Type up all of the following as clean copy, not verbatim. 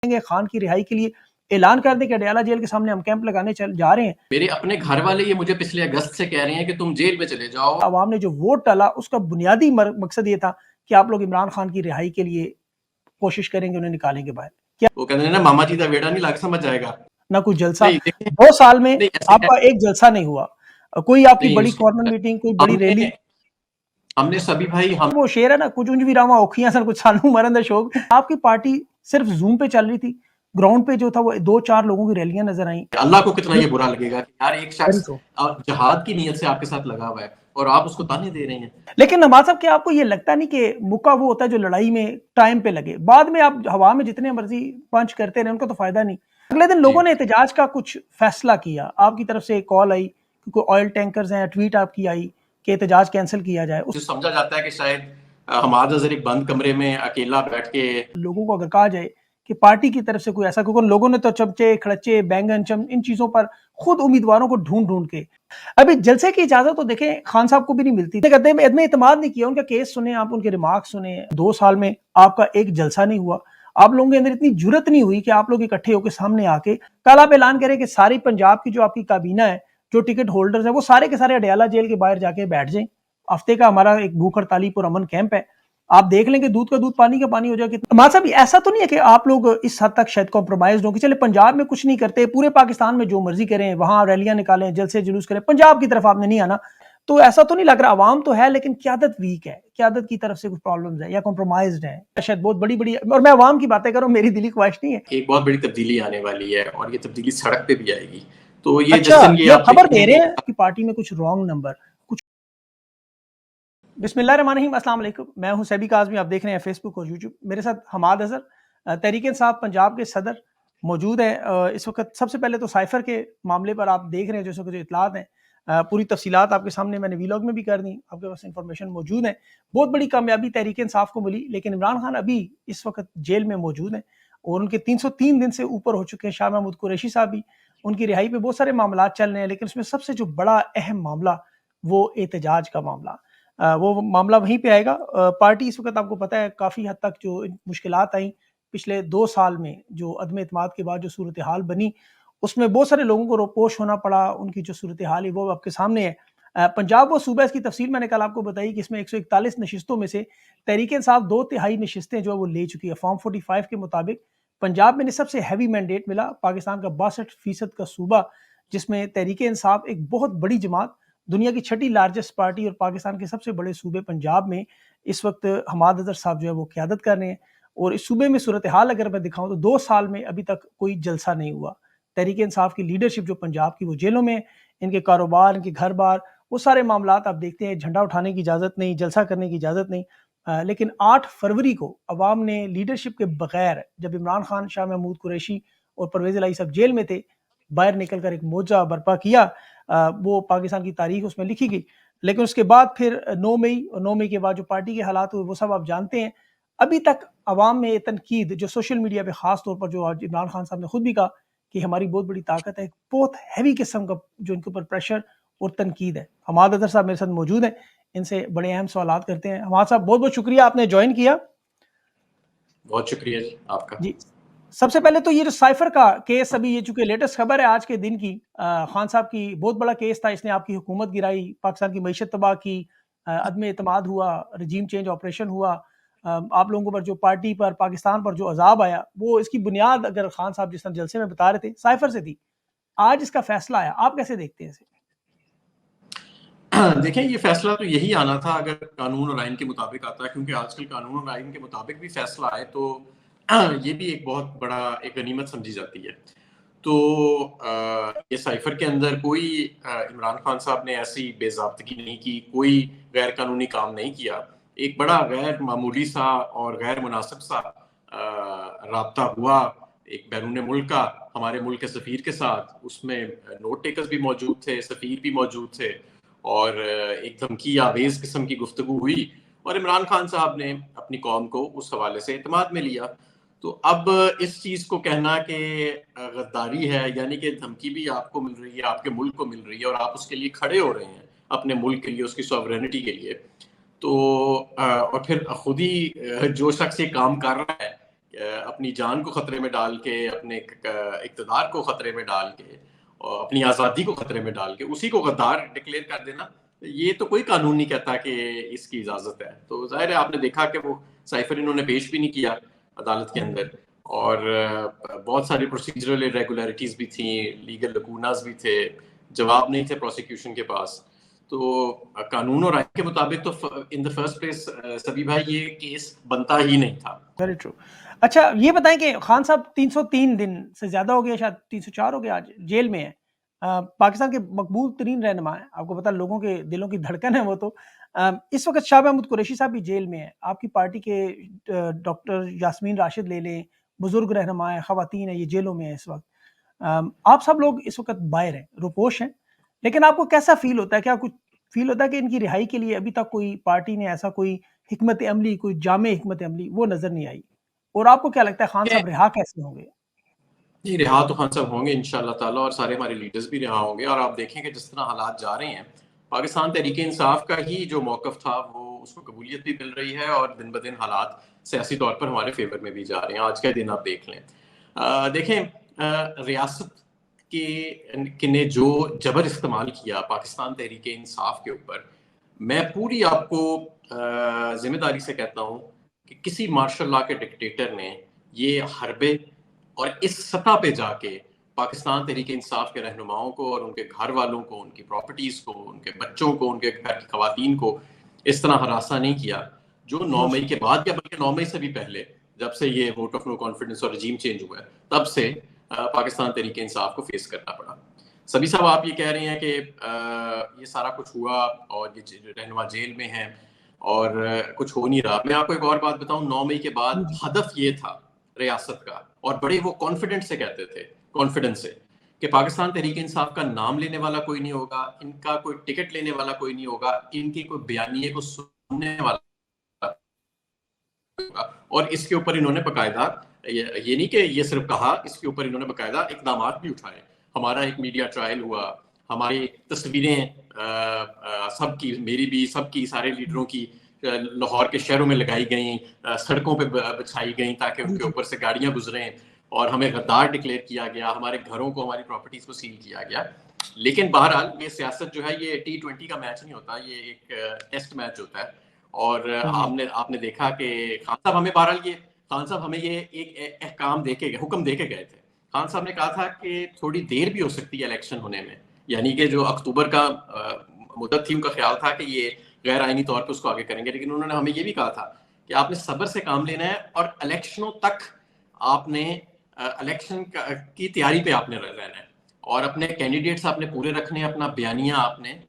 खान की रिहाई के लिए ऐलान कर दे कि अडयाला जेल के सामने हम कैंप लगाने जा रहे हैं। मेरे अपने घर वाले ये मुझे पिछले अगस्त से कह रहे हैं कि तुम जेल में चले जाओ। अवाम ने जो वोट डाला उसका बुनियादी मकसद ये था कि आप लोग इमरान खान की रिहाई के लिए कोशिश करेंगे, उन्हें निकालेंगे बाहर। क्या वो कहते हैं ना, मामा जी का बेड़ा नहीं लग समझ जाएगा। ना कोई जलसा, नहीं 2 साल में नहीं, आपका एक जलसा नहीं हुआ, कोई आपकी बड़ी कॉर्नर मीटिंग, कोई बड़ी रैली। हमने सभी भाई वो शेर है ना, कुछ उंज भी रामा औखियां सन कुछ सानू मरन दा शौक। आपकी पार्टी सिर्फ जूम पे चल रही थी, ग्राउंड पे जो था वो 2-4 लोगों की रैलियां नजर आई। अल्लाह को कितना ये बुरा लगेगा कि यार एक शख्स जहाद की नीयत से आपके साथ लगा हुआ है और आप उसको ताने दे रहे हैं। लेकिन नवाज साहब, क्या आपको ये लगता नहीं कि मुक्का वो होता है जो लड़ाई में टाइम पे लगे, बाद में आप हवा में जितने मर्जी पंच करते रहे, उनका तो फायदा नहीं। अगले दिन लोगों ने एहतजाज का कुछ फैसला किया, आपकी तरफ से एक कॉल आई कि कोई ऑयल टैंकर्स हैं, ट्वीट आपकी आई कि एहतजाज कैंसिल किया जाए। जो समझा जाता है कि शायद हमारा नजर एक बंद कमरे में अकेला बैठ के लोगों को अगर कहा जाए कि पार्टी की तरफ से कोई ऐसा, क्योंकि लोगों ने तो चमचे, खड़च्चे, बैंगन, इन चीजों पर खुद उम्मीदवारों को ढूंढ के, अभी जलसे की इजाजत तो देखें खान साहब को भी नहीं मिलती। कहते हैं इतना इत्मीनान नहीं किया, उनका केस सुने आप, उनके रिमार्क सुने। 2 साल में आपका एक जलसा नहीं हुआ, आप लोगों के अंदर इतनी जुर्रत नहीं हुई कि आप लोग इकट्ठे होकर सामने आके कल आप ऐलान करें कि सारी पंजाब की जो आपकी काबीना है, जो टिकट होल्डर्स है, वो सारे के सारे अडयाला जेल के बाहर जाके बैठ जाएं। हफ्ते का हमारा एक भूख हड़ताली पर अमन कैंप है, आप देख लेंगे दूध का दूध पानी का पानी हो जाए। मां साहब, ऐसा तो नहीं है कि आप लोग इस हद तक शायद कॉम्प्रोमाइज हो कि चले पंजाब में कुछ नहीं करते, पूरे पाकिस्तान में जो मर्जी करें, वहां रैलियां निकालें, जलसे जुलूस करें, पंजाब की तरफ आपने नहीं आना? तो ऐसा तो नहीं लग रहा? आवाम तो है लेकिन क्यादत वीक है, क्यादत की तरफ से कुछ प्रॉब्लम्स है या कॉम्प्रोमाइज्ड है शायद बहुत बड़ी बड़ी। और मैं आवाम की बातें करूं, मेरी दिली ख्वाहिश नहीं है। एक बहुत बड़ी तब्दीली आने वाली है और ये तब्दीली सड़क पे भी आएगी। तो ये अच्छा, जश्न ये आप खबर दे रहे हैं कि पार्टी में कुछ रॉन्ग नंबर कुछ। बिस्मिल्लाहिर्रहमानिर्रहीम, अस्सलाम वालेकुम। मैं हूं सैबी काज़मी, आप देख रहे हैं फेसबुक और यूट्यूब। मेरे साथ हमाद अजहर, तहरीक इंसाफ पंजाब के सदर मौजूद हैं इस वक्त। सबसे पहले तो साइफर के मामले पर आप देख रहे हैं, जो इतलात हैं, पूरी तफसीलात आपके सामने मैंने वीलॉग में भी कर दी, आपके पास इंफॉर्मेशन मौजूद है। बहुत बड़ी कामयाबी तहरीक इंसाफ को मिली, लेकिन इमरान खान अभी इस वक्त जेल में मौजूद हैं और उनके 303 दिन से ऊपर हो चुके हैं। शाह महमूद कुरैशी साहब भी, उनकी रिहाई पे बहुत सारे मामला चल रहे हैं, लेकिन उसमें सबसे जो बड़ा अहम मामला वो एहतजाज का मामला, वो मामला वहीं पे आएगा। पार्टी इस वक्त आपको पता है काफ़ी हद तक जो मुश्किलात आई पिछले 2 साल में, जो अदम एतमाद के बाद जो सूरत हाल बनी, उसमें बहुत सारे लोगों को रोपोश होना पड़ा। उनकी जो सूरत हाल है वो आपके सामने है। पंजाब वो सूबा, इसकी तफसील मैंने कल आपको बताई कि इसमें 141 नशिस्तों में से तहरीक इंसाफ 2/3 नशिस्तें जो है वो ले चुकी है। फॉर्म 45 के मुताबिक पंजाब में सबसे हैवी मैंडेट मिला, पाकिस्तान का 62% का सूबा, जिसमें तहरीक इंसाफ एक बहुत बड़ी जमात, दुनिया की 6ठी लार्जेस्ट पार्टी और पाकिस्तान के सबसे बड़े सूबे पंजाब में इस वक्त हमाद अजहर साहब जो है वो क़यादत कर रहे हैं। और इस सूबे में सूरत हाल अगर मैं दिखाऊं तो 2 साल में अभी तक कोई जलसा नहीं हुआ। तहरीक इंसाफ की लीडरशिप जो पंजाब की, वो जेलों में, इनके कारोबार, इनके घर बार, वो सारे मामलात आप देखते हैं। झंडा उठाने की इजाज़त नहीं, जलसा करने की इजाज़त नहीं। लेकिन 8 फरवरी को अवाम ने लीडरशिप के बगैर, जब इमरान खान, शाह महमूद कुरैशी और परवेज़ इलाही साहब जेल में थे, बाहर निकल कर एक मोर्चा बर्पा किया। वो पाकिस्तान की तारीख उसमें लिखी गई। लेकिन उसके बाद फिर 9 मई और 9 मई के बाद जो पार्टी के हालात हुए वो सब आप जानते हैं। अभी तक अवाम में तनकीद जो सोशल मीडिया पे ख़ास तौर पर, जो आज इमरान खान साहब ने खुद भी कहा कि हमारी बहुत बड़ी ताकत है, बहुत हैवी किस्म का जो इनके ऊपर प्रेशर और तनकीद है। हमाद अजहर साहब मेरे साथ मौजूद हैं, इनसे बड़े अहम सवालात करते हैं। हमाद साहब, बहुत बहुत शुक्रिया आपने ज्वाइन किया। बहुत शुक्रिया जी आपका जी। सबसे पहले तो ये जो साइफर का केस, अभी ये चूंकि लेटेस्ट खबर है आज के दिन की, खान साहब की बहुत बड़ा केस था, इसने आपकी हुकूमत गिराई, पाकिस्तान की मईशत तबाह की, अदम एतमाद हुआ, रजीम चेंज ऑपरेशन हुआ, आप लोगों पर जो पार्टी पर, पाकिस्तान पर जो अजाब आया, वो इसकी बुनियाद अगर खान साहब जिस तरह जलसे में बता रहे थे साइफर से थी। आज इसका फैसला आया, आप कैसे देखते हैं इसे? देखें, ये फैसला तो यही आना था अगर कानून और आइन के मुताबिक आता है, क्योंकि आजकल कानून और आइन के मुताबिक भी फैसला आए तो ये भी एक बहुत बड़ा एक गनीमत समझी जाती है। तो ये साइफर के अंदर कोई इमरान खान साहब ने ऐसी बेज़ाब्तगी नहीं की, कोई गैर कानूनी काम नहीं किया। एक बड़ा गैर मामूली सा और गैर मुनासिब सा राब्ता हुआ एक बैरून मुल्क का, हमारे मुल्क के सफ़ीर के साथ। उसमें नोट टेकर्स भी मौजूद थे, सफ़ीर भी मौजूद थे और एक धमकी आवेज़ किस्म की गुफ्तगू हुई और इमरान खान साहब ने अपनी कौम को उस हवाले से एतमाद में लिया। तो अब इस चीज़ को कहना कि गद्दारी है, यानी कि धमकी भी आपको मिल रही है, आपके मुल्क को मिल रही है और आप उसके लिए खड़े हो रहे हैं, अपने मुल्क के लिए, उसकी सॉवरेनिटी के लिए। तो और फिर खुद ही जो शख्स ये काम कर रहा है अपनी जान को खतरे में डाल के, अपने इक़्तिदार को खतरे में डाल के और अपनी आज़ादी को खतरे में डाल के उसी को गद्दार डिक्लेयर कर देना, ये तो कोई कानून नहीं कहता कि इसकी इजाज़त है। तो ज़ाहिर है आपने देखा कि वो साइफर इन्होंने पेश भी नहीं किया अदालत के अंदर, और बहुत सारी प्रोसीजरल इरेगुलरिटीज़ भी थी, लीगल लकूनास भी थे, जवाब नहीं थे प्रोसिक्यूशन के पास। तो कानून और आइन के मुताबिक तो इन द फर्स्ट प्लेस सभी भाई ये केस बनता ही नहीं था। Very true. अच्छा, ये बताएं कि खान साहब 303 दिन से ज़्यादा हो गया, शायद 304 हो गया, आज जेल में है। पाकिस्तान के मकबूल तरीन रहनुमा है, आपको पता लोगों के दिलों की धड़कन है वो तो। इस वक्त शाह महमूद कुरैशी साहब भी जेल में है। आपकी पार्टी के डॉक्टर यास्मीन राशिद ले लें, बुजुर्ग रहनुमा है, खवातीन है, ये जेलों में है इस वक्त। आप सब लोग इस वक्त बाहर हैं, रुपोश हैं, लेकिन आपको कैसा फील होता है? क्या कुछ फील होता है कि इनकी रिहाई के लिए अभी तक कोई पार्टी ने ऐसा कोई हिकमत अमली, कोई जामे हिकमत अमली वो नजर नहीं आई? और आपको क्या लगता है खान साहब रिहा कैसे होंगे? जी, रिहा तो खान साहब होंगे इंशाल्लाह ताला, और सारे हमारे लीडर्स भी रिहा होंगे। और आप देखें कि जिस तरह हालात जा रहे हैं, पाकिस्तान तहरीक-ए-इंसाफ का ही जो मौक़िफ़ था वो उसको कबूलियत भी मिल रही है, और दिन ब दिन हालात सियासी तौर पर हमारे फेवर में भी जा रहे हैं। आज का दिन आप देख लें। देखें, रियासत के ने जो जबर इस्तेमाल किया पाकिस्तान तहरीक-ए-इंसाफ के ऊपर, मैं पूरी आपको ज़िम्मेदारी से कहता हूँ कि किसी मार्शल लॉ के डिक्टेटर ने ये हरबे और इस सतह पे जाके पाकिस्तान तहरीक-ए-इंसाफ के रहनुमाओं को और उनके घर वालों को, उनकी प्रॉपर्टीज़ को, उनके बच्चों को, उनके घर की ख़वातीन को इस तरह हरासा नहीं किया, जो 9 मई के बाद, या बल्कि 9 मई से भी पहले, जब से ये वोट ऑफ नो कॉन्फिडेंस और रजीम चेंज हुआ है, तब से पाकिस्तान तहरीक-ए-इंसाफ को फेस करना पड़ा। सभी साहब आप ये कह रहे हैं कि ये सारा कुछ हुआ और ये रहनुमा जेल में हैं और कुछ हो नहीं रहा। मैं आपको एक और बात बताऊं, 9 मई के बाद हदफ ये था रियासत का, और बड़े वो कॉन्फिडेंस से कहते थे, कॉन्फिडेंस से, कि पाकिस्तान तहरीक-ए-इंसाफ का नाम लेने वाला कोई नहीं होगा, इनका कोई टिकट लेने वाला कोई नहीं होगा, इनकी कोई बयानिए को सुनने वाला होगा। और इसके ऊपर इन्होंने बकायदा ये नहीं कि ये सिर्फ कहा, इसके ऊपर इन्होंने बकायदा इकदाम भी उठाए। हमारा एक मीडिया ट्रायल हुआ, हमारी तस्वीरें सबकी, मेरी भी, सबकी, सारे लीडरों की लाहौर के शहरों में लगाई गई, सड़कों पे बिछाई गई ताकि उनके ऊपर से गाड़ियां गुजरें, और हमें गद्दार डिक्लेयर किया गया, हमारे घरों को, हमारी प्रॉपर्टीज को सील किया गया। लेकिन बहरहाल ये सियासत जो है, ये T20 का मैच नहीं होता, ये एक टेस्ट मैच होता है। और आपने देखा कि खान साहब हमें खान साहब हमें ये एक अहकाम देके गए, हुक्म देके गए थे। खान साहब ने कहा था कि थोड़ी देर भी हो सकती है इलेक्शन होने में, यानी कि जो अक्टूबर का मुद्दत थी, उनका ख्याल था कि ये गैर आईनी तौर पे उसको आगे करेंगे, लेकिन उन्होंने हमें ये भी कहा था कि आपने सब्र से काम लेना है और इलेक्शनों तक आपने इलेक्शन की तैयारी पे आपने रहना है, और अपने कैंडिडेट्स आपने पूरे रखने हैं, अपना बयानिया आपने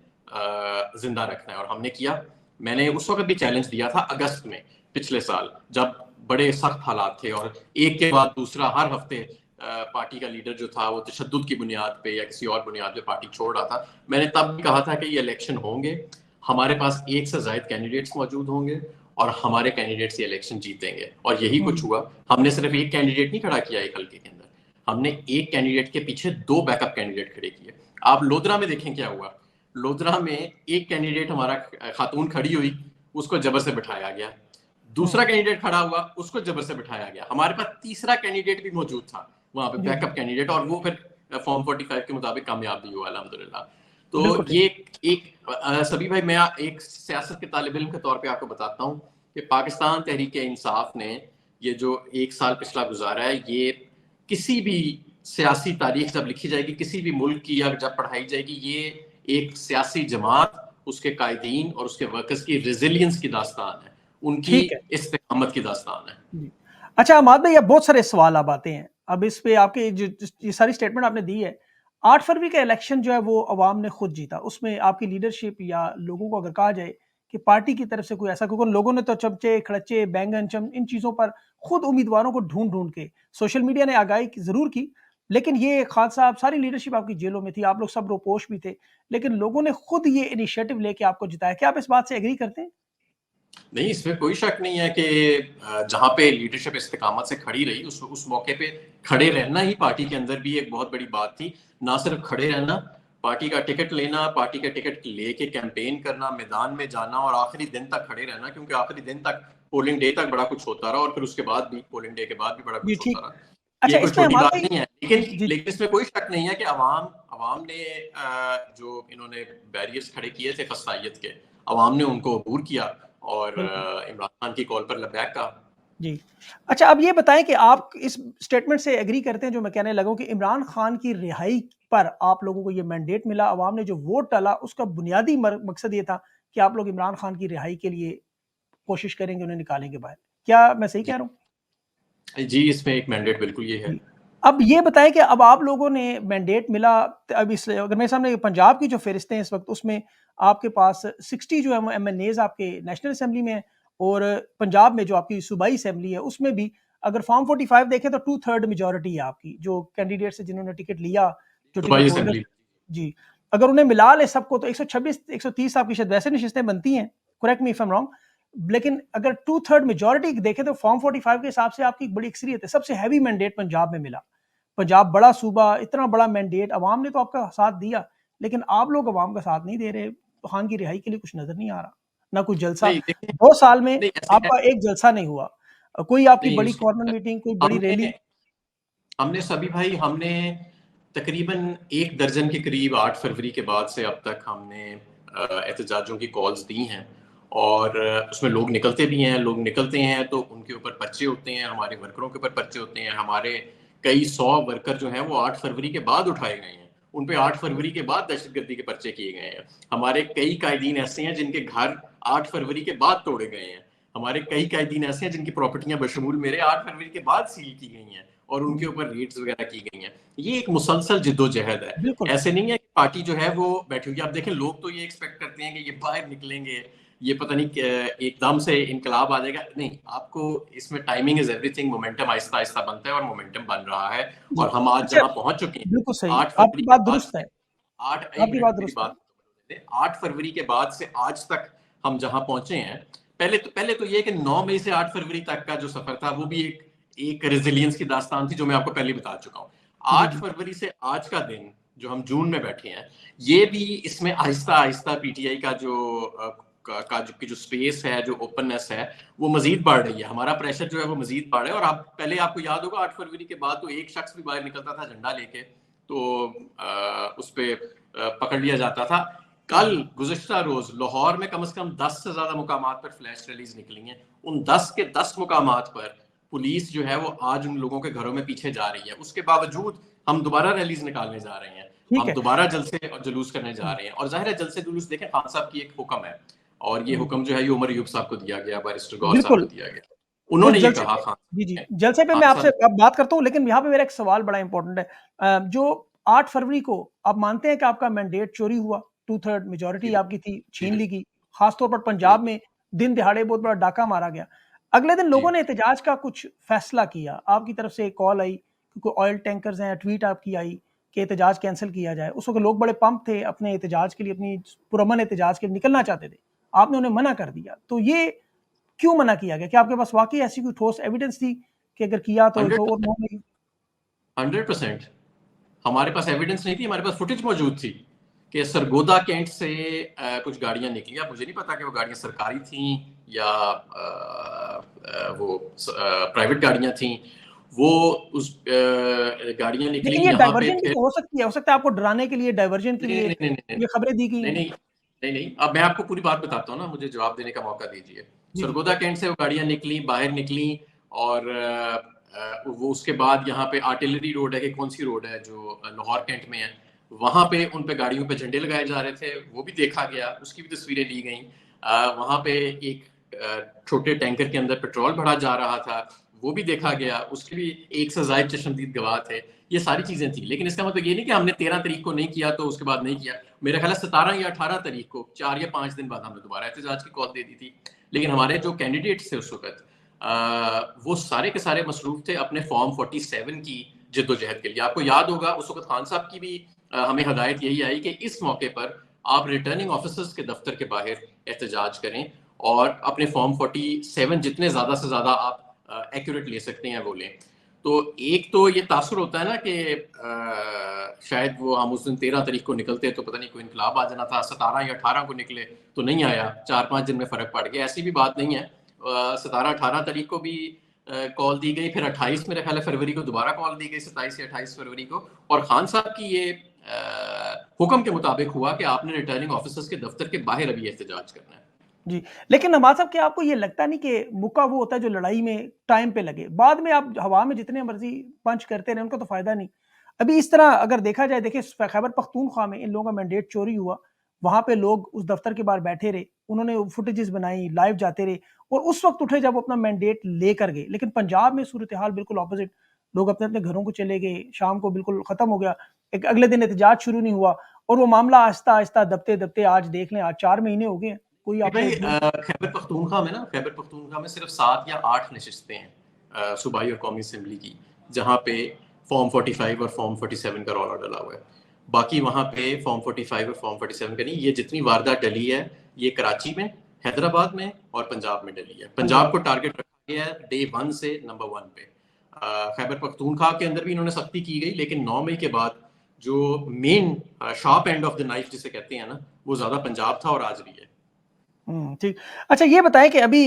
जिंदा रखना है। और हमने किया। मैंने उस वक्त भी चैलेंज दिया था अगस्त में पिछले साल, जब बड़े सख्त हालात थे और एक के बाद दूसरा हर हफ्ते पार्टी का लीडर जो था वो तशद्दुद की बुनियाद पे या किसी और बुनियाद पे पार्टी छोड़ रहा था। मैंने तब भी कहा था कि ये इलेक्शन होंगे, हमारे पास एक से ज्यादा कैंडिडेट्स मौजूद होंगे और हमारे कैंडिडेट्स ये इलेक्शन जीतेंगे। और यही कुछ हुआ। हमने सिर्फ एक कैंडिडेट नहीं खड़ा किया एक हल्के के अंदर, हमने एक कैंडिडेट के पीछे 2 बैकअप कैंडिडेट खड़े किए। आप लोधरा में देखें क्या हुआ। लोधरा में एक कैंडिडेट हमारा खातून खड़ी हुई, उसको जबर से बिठाया गया। दूसरा कैंडिडेट खड़ा हुआ, उसको जबर से बिठाया गया। हमारे पास तीसरा कैंडिडेट भी मौजूद था वहां पे, बैकअप कैंडिडेट, और वो फिर फॉर्म 45 के मुताबिक कामयाब भी हुआ अल्हम्दुलिल्लाह। तो ये एक सभी भाई, मैं एक सियासत के तालिब इल्म के तौर पे आपको बताता हूँ कि पाकिस्तान तहरीक-ए-इंसाफ ने ये जो 1 साल पिछला गुजारा है, ये किसी भी सियासी तारीख जब लिखी जाएगी, किसी भी मुल्क की या जब पढ़ाई जाएगी, ये एक सियासी जमात, उसके कायदीन और उसके वर्कर्स की रेजिलियंस की दास्तान है, उनकी इस्तिकामत की दास्तान है। अच्छा अहमद भाई, अब बहुत सारे सवाल अब आते हैं। अब इस पे आपके जो ये सारी स्टेटमेंट आपने दी है, 8 फरवरी का इलेक्शन जो है वो अवाम ने खुद जीता। उसमें आपकी लीडरशिप या लोगों को अगर कहा जाए कि पार्टी की तरफ से कोई ऐसा, क्योंकि लोगों ने तो चमचे, खड़चे, बैंगन, चम इन चीज़ों पर खुद उम्मीदवारों को ढूंढ के, सोशल मीडिया ने आगाही ज़रूर की, लेकिन ये खान साहब, सारी लीडरशिप आपकी जेलों में थी, आप लोग सब रोपोश भी थे, लेकिन लोगों ने खुद ये इनिशिएटिव लेके आपको जिताया। क्या आप इस बात से एग्री करते हैं? नहीं, इसमें कोई शक नहीं है कि जहाँ पे लीडरशिप इस्तिकामत से खड़ी रही, उस मौके पे खड़े रहना ही पार्टी के अंदर भी एक बहुत बड़ी बात थी। ना सिर्फ खड़े रहना, पार्टी का टिकट लेना, पार्टी का टिकट लेके कैंपेन करना, मैदान में जाना और आखिरी दिन तक खड़े रहना, क्योंकि आखिरी दिन तक पोलिंग डे तक बड़ा कुछ होता रहा और फिर उसके बाद भी, पोलिंग डे के बाद भी बड़ा जी, कुछ होता ठीक। रहा। ये अच्छा, कोई इसमें छोटी हमारा बात नहीं है, लेकिन जी, इसमें कोई शक नहीं है कि अवाम ने जो इन्होंने बैरियर्स खड़े किए थे फसाइयत के, अवाम ने उनको अबूर किया और बिल्कुल। इमरान खान की कॉल पर लबैक कहा। जी। अच्छा, अब ये बताएँ कि आप इस स्टेटमेंट से एग्री करते हैं जो मैं कहने लगा हूँ कि इमरान खान की रिहाई पर आप लोगों को ये मैंडेट मिला, अवाम ने जो वोट डाला उसका बुनियादी मकसद ये था कि आप लोग इमरान खान की रिहाई के लिए कोशिश करेंगे, उन्हें निकालेंगे बाहर। क्या मैं सही जी, कह रहा हूँ? जी, इसमें एक मैंडेट बिल्कुल ये है। जी। अब ये बताएँ कि अब आप लोगों ने मैंडेट मिला, अब इस अगर मेरे सामने पंजाब की जो फ़हरिस्तें हैं इस वक़्त, उसमें आपके पास 60 जो एमएनएज़ आपके नेशनल असेंबली में हैं और पंजाब में जो आपकी सूबाई असेंबली है, उसमें भी अगर फॉर्म 45 देखें तो 2/3 मेजॉरिटी है आपकी, जो कैंडिडेट्स हैं जिन्होंने टिकट लिया, जो टिकट सूबाई होल्डर असेंबली। जी। अगर उन्हें मिला लें सबको तो 126 130 आपकी शायद वैसे नशिस्तें बनती हैं, correct me if I am wrong. लेकिन अगर 2/3 मेजॉरिटी देखें तो फॉर्म 45 के हिसाब से आपकी एक बड़ी अक्सरियत है। सबसे हैवी मैंडेट पंजाब में मिला। पंजाब बड़ा सूबा, इतना बड़ा मैंडेट, अवाम ने तो आपका साथ दिया, लेकिन आप लोग अवाम का साथ नहीं दे रहे। खान की रिहाई के लिए कुछ नज़र नहीं आ रहा, ना कोई जलसा। नहीं देखिए, 2 साल में नहीं ऐसे है, आपका एक जलसा नहीं हुआ। कोई आपकी नहीं बड़ी उसकी कॉर्नर मीटिंग, कोई बड़ी हमने रैली। हमने सभी भाई हमने तकरीबन 1 दर्जन के करीब 8 फरवरी के बाद से अब तक हमने एहतजाजों की कॉल्स दी हैं और उसमें लोग निकलते भी हैं। लोग निकलते हैं तो उनके ऊपर पर्चे होते हैं, हमारे वर्करों के ऊपर पर्चे होते हैं। हमारे कई 100 वर्कर जो हैं वो 8 फरवरी के बाद उठाए गए हैं। उन पे 8 फरवरी के बाद दहशतगर्दी के पर्चे किए गए हैं। हमारे कई कायदीन ऐसे हैं जिनके घर 8 फरवरी के बाद तोड़े गए हैं। हमारे कई कायदीन ऐसे हैं जिनकी प्रॉपर्टियां बशमूल मेरे 8 फरवरी के बाद सील की गई हैं और उनके जी, ऊपर रेड्स वगैरह की गई हैं। ये एक मुसलसल जिद्दोजहद है। बिल्कुल। ऐसे नहीं है कि पार्टी जो है वो बैठी हुई है। आप देखें, लोग तो ये एक्सपेक्ट करते हैं कि ये बाहर निकलेंगे, ये पता नहीं एकदम से इनकलाब आ जाएगा। नहीं, आपको इसमें timing is everything. Momentum Aahista Aahista बनता है और मोमेंटम बन रहा है जी। और हम आज अच्छा, जहां पहुंच चुके हैं बिल्कुल सही। 8 फरवरी आपकी के बात बाद दुरुस्त से है। 8 एक आपकी मिनट बात मेरी दुरुस्त है। बात 8 फरवरी के बाद से आज तक हम जहां पहुंचे हैं, पहले तो ये कि 9 मई से 8 फरवरी तक का जो सफर था वो भी एक रेजिलियंस की दास्तान थी जो मैं आपको पहले बता चुका हूँ। जी, 8 जी। फरवरी से आज का दिन जो हम जून में बैठे हैं, ये भी इसमें आहिस्ता आहिस्ता पीटीआई का जो स्पेस है, जो ओपननेस है, वो मजीद बढ़ रही है। हमारा प्रेशर जो है वो मजीद बढ़ रहा है। और आप पहले आपको याद होगा 8 फरवरी के बाद तो एक शख्स भी बाहर निकलता था झंडा लेके तो उस पे पकड़ लिया जाता था। कल जी, गुज़िश्ता रोज लाहौर में कम से कम 10 से ज्यादा मुकामात पर फ्लैश रैलीज निकली हैं। उन 10 के 10 मुकामात पर पुलिस जो है वो आज उन लोगों के घरों में पीछे जा रही है। उसके बावजूद हम दोबारा रैलीज निकालने जा रहे हैं, ठीक हम है। दोबारा जलसे और जुलूस करने जा हुँ, रहे हैं। और जाहिर है जलसे जुलूस देखें, खान साहब की एक हुक्म है और ये हुँ। हुक्म जो है ये उमर यूब साहब को दिया गया, बैरिस्टर गौर साहब को बिल्कुल। दिया गया। तो उन्होंने ये जलसे कहा पे खान जी, जी। ने, जलसे पे मैं खान आपसे साहब अब बात करता हूँ, लेकिन यहाँ पे मेरा एक सवाल बड़ा इम्पोर्टेंट है। जो 8 फरवरी को आप मानते हैं कि आपका मैंडेट चोरी हुआ, 2/3 मेजॉरिटी जी आपकी थी, जी छीन ली गई। ख़ास तौर पर जी पंजाब में दिन दिहाड़े बहुत बड़ा डाका मारा गया। अगले दिन जी लोगों ने एहतजाज का कुछ फैसला किया, आपकी तरफ से एक कॉल आई, क्योंकि ऑयल टैंकर्स हैं, ट्वीट आपकी आई कि एहतजाज कैंसल किया जाए। उस वक़्त लोग बड़े पंप थे अपने एहतजाज के लिए, अपनी पुरअमन एहतजाज के लिए निकलना चाहते थे। आपने उन्हें मना कर दिया। तो ये क्यों मना किया गया? क्या आपके पास वाक़ई ऐसी कोई ठोस एविडेंस थी कि अगर किया तो एक और 100% नो में 100% हमारे पास एविडेंस नहीं थी, हमारे पास फुटेज मौजूद थी कि सरगोदा कैंट से कुछ गाड़ियां निकली। अब मुझे नहीं पता कि वो गाड़ियां सरकारी थी या वो प्राइवेट गाड़ियां थी। वो उस गाड़ियां निकली लेकिन ये यहाँ पे डाइवर्जन भी फिर। तो हो सकती है। हो सकता है आपको डराने के लिए, डाइवर्जन के नहीं लिए नहीं नहीं नहीं ये खबरें दी गई नहीं हों। नहीं नहीं नहीं, अब मैं आपको पूरी बात बताता हूँ ना, मुझे जवाब देने का मौका दीजिए। जी, जी। सरगोदा कैंट से वो गाड़ियां निकली, बाहर निकली और वो उसके बाद यहाँ पे आर्टिलरी रोड है कि कौन सी रोड है जो लाहौर कैंट में है, वहां पे उन पे गाड़ियों पे झंडे लगाए जा रहे थे, वो भी देखा गया, उसकी भी तस्वीरें ली गई। वहां पे एक छोटे टैंकर के अंदर पेट्रोल भरा जा रहा था, वो भी देखा गया, उसके भी एक से ज्यादा चश्मदीद गवाह थे। ये सारी चीजें थी, लेकिन इसका मतलब ये नहीं कि हमने 13 तारीख को नहीं किया तो उसके बाद नहीं किया। मेरा ख्याल है 17 या 18 तारीख को, 4 या 5 दिन बाद हमने दोबारा एहतजाज की कॉल दे दी थी। लेकिन हमारे जो कैंडिडेट्स थे उस वक्त वो सारे के सारे मसरूफ थे अपने फॉर्म 47 की जिद्दोजहद के लिए। आपको याद होगा उस वक्त खान साहब की भी हमें हदायत यही आई कि इस मौके पर आप रिटर्निंग ऑफिसर्स के दफ्तर के बाहर एहतजाज करें और अपने फॉर्म 47 जितने ज्यादा से ज्यादा आप एक्यूरेट ले सकते हैं वो लें। तो एक तो ये तासुर होता है ना कि शायद वो हम उस दिन 13 तारीख को निकलते तो पता नहीं कोई इनकलाब आ जाना था, 17 या 18 को निकले तो नहीं आया, 4-5 दिन में फर्क पड़ गया। ऐसी भी बात नहीं है। 17-18 तारीख को भी कॉल दी गई, फिर 28 मेरे ख्याल है फरवरी को दोबारा कॉल दी गई, 27 या 28 फरवरी को। और खान साहब की ये हुक्म के मुताबिक हुआ कि आपने रिटर्निंग ऑफिसर्स के दफ्तर के बाहर अभी एहतजाज करना है। जी, लेकिन नवाज़ साहब क्या आपको ये लगता नहीं कि मुक्का वो होता है जो लड़ाई में टाइम पे लगे? बाद में आप हवा में जितने मर्ज़ी पंच करते रहें, उनका तो फ़ायदा नहीं। अभी इस तरह अगर देखा जाए, देखिए खैबर पख्तूनख्वा में इन लोगों का मैंडेट चोरी हुआ, वहाँ पे लोग उस दफ़्तर के बाहर बैठे रहे, उन्होंने फुटेजेस बनाई, लाइव जाते रहे और उस वक़्त उठे जब वो अपना मैंडेट लेकर गए। लेकिन पंजाब में सूरत-ए-हाल बिल्कुल ऑपोज़िट, लोग अपने-अपने घरों को चले गए, शाम को बिल्कुल ख़त्म हो गया। एक अगले दिन एहतजाज शुरू नहीं हुआ और वो मामला आहिस्ता-आहिस्ता दबते-दबते आज देख लें, आज 4 महीने हो गए हैं। कोई आपको भाई खैबर पख्तूनख्वा में सिर्फ 7 या 8 नशिस्तें हैं सूबाई और कौमी असेंबली की, जहाँ पे फॉर्म 45 और फॉर्म 47 का रौला डला हुआ है। बाकी वहाँ पे फॉर्म 45 और फॉर्म 47 का नहीं, ये जितनी वारदात डली है ये कराची में, हैदराबाद में और पंजाब में डली है। पंजाब को टारगेट रखा गया है डे 1 से नंबर 1 पे। खैबर पख्तूनख्वा के अंदर भी इन्होंने सख्ती की गई, लेकिन 9 मई के बाद जो main sharp end of the knife जिसे कहते हैं ना, वो ज्यादा पंजाब था और आज भी है। ठीक। अच्छा ये बताएँ कि अभी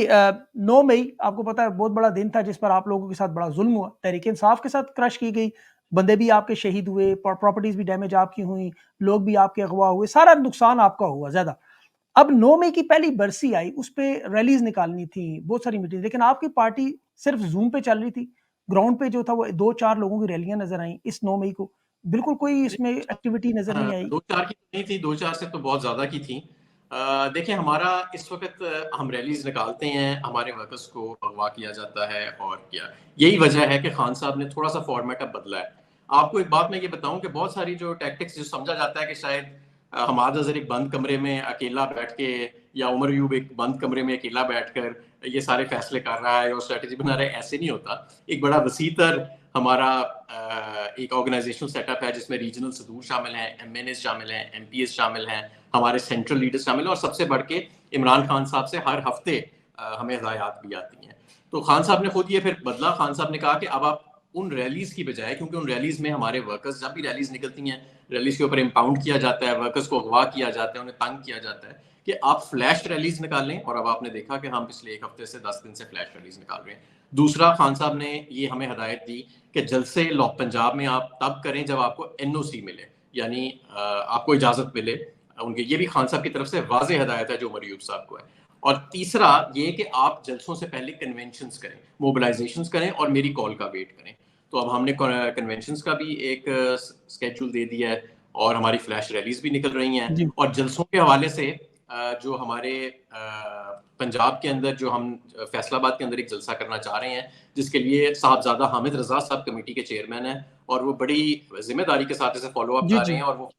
9 मई आपको पता है बहुत बड़ा दिन था जिस पर आप लोगों के साथ बड़ा ज़ुल्म हुआ। तहरीक-ए-इंसाफ के साथ क्रश की गई, बंदे भी आपके शहीद हुए, प्रॉपर्टीज़ भी डैमेज आपकी हुई, लोग भी आपके अगवा हुए, सारा नुकसान आपका हुआ ज़्यादा। अब 9 मई की पहली बरसी आई, उस पे रैलीज़ निकालनी थी, बहुत सारी मीटिंग, लेकिन आपकी पार्टी सिर्फ़ ज़ूम पे चल रही थी। ग्राउंड पे जो था वो 2-4 लोगों की रैलियाँ नज़र आईं इस 9 मई को। बिल्कुल कोई इसमें एक्टिविटी नज़र नहीं आई। 2-4 की तो नहीं थी, 2-4 से तो बहुत ज़्यादा की थी। देखिए हमारा इस वक़्त हम रैलीज़ निकालते हैं, हमारे वर्कर्स को अगवा किया जाता है और क्या। यही वजह है कि खान साहब ने थोड़ा-सा फ़ॉर्मेट अब बदला है। आपको एक बात मैं ये बताऊँ कि बहुत सारी जो टैक्टिक्स जो समझा जाता है कि शायद हमाद अज़हर एक बंद कमरे में अकेला बैठ के या उमर अयूब एक बंद कमरे में अकेला बैठकर ये सारे फैसले कर रहा है और स्ट्रैटेजी बना रहा है, ऐसे नहीं होता। एक बड़ा वसीतर हमारा एक ऑर्गेनाइजेशनल सेटअप है जिसमें रीजनल सदूर शामिल हैं, एमएनएस शामिल हैं, एमपीएस शामिल हैं, हमारे सेंट्रल लीडर्स शामिल हैं और सबसे बढ़ के इमरान खान साहब से हर हफ्ते हमें हिदायत भी आती हैं। तो खान साहब ने खुद ये फिर बदला। खान साहब ने कहा कि अब आप उन रैलीज की बजाय, क्योंकि उन रैलीज में हमारे वर्कर्स, जब भी रैलीज निकलती हैं, रैलीज के ऊपर इम्पाउंड किया जाता है, वर्कर्स को अगवा किया जाता है, उन्हें तंग किया जाता है कि आप फ्लैश रैलीज निकालें। और अब आपने देखा कि हम पिछले 1 हफ्ते से 10 दिन से फ्लैश रैलीज निकाल रहे हैं। दूसरा, खान साहब ने ये हमें हिदायत दी कि जलसे पंजाब में आप तब करें जब आपको एनओसी मिले, यानी आपको इजाजत मिले उनके। ये भी खान साहब की तरफ से वाज़ेह हिदायत है जो उमर अयूब साहब को है। और तीसरा ये कि आप जलसों से पहले कन्वेंशंस करें, मोबिलाइजेशंस करें और मेरी कॉल का वेट करें। तो अब हमने कन्वेंशंस का भी एक स्केड्यूल दे दिया है और हमारी फ्लैश रैलीज भी निकल रही हैं। जी। और जलसों के हवाले से जो हमारे पंजाब के अंदर जो हम फैसलाबाद के अंदर एक जलसा करना चाह रहे हैं, जिसके लिए साहबजादा हामिद रजा साहब कमेटी के चेयरमैन हैं और वो बड़ी जिम्मेदारी के साथ इसे फॉलो अप जी, कर रहे जी। हैं और वो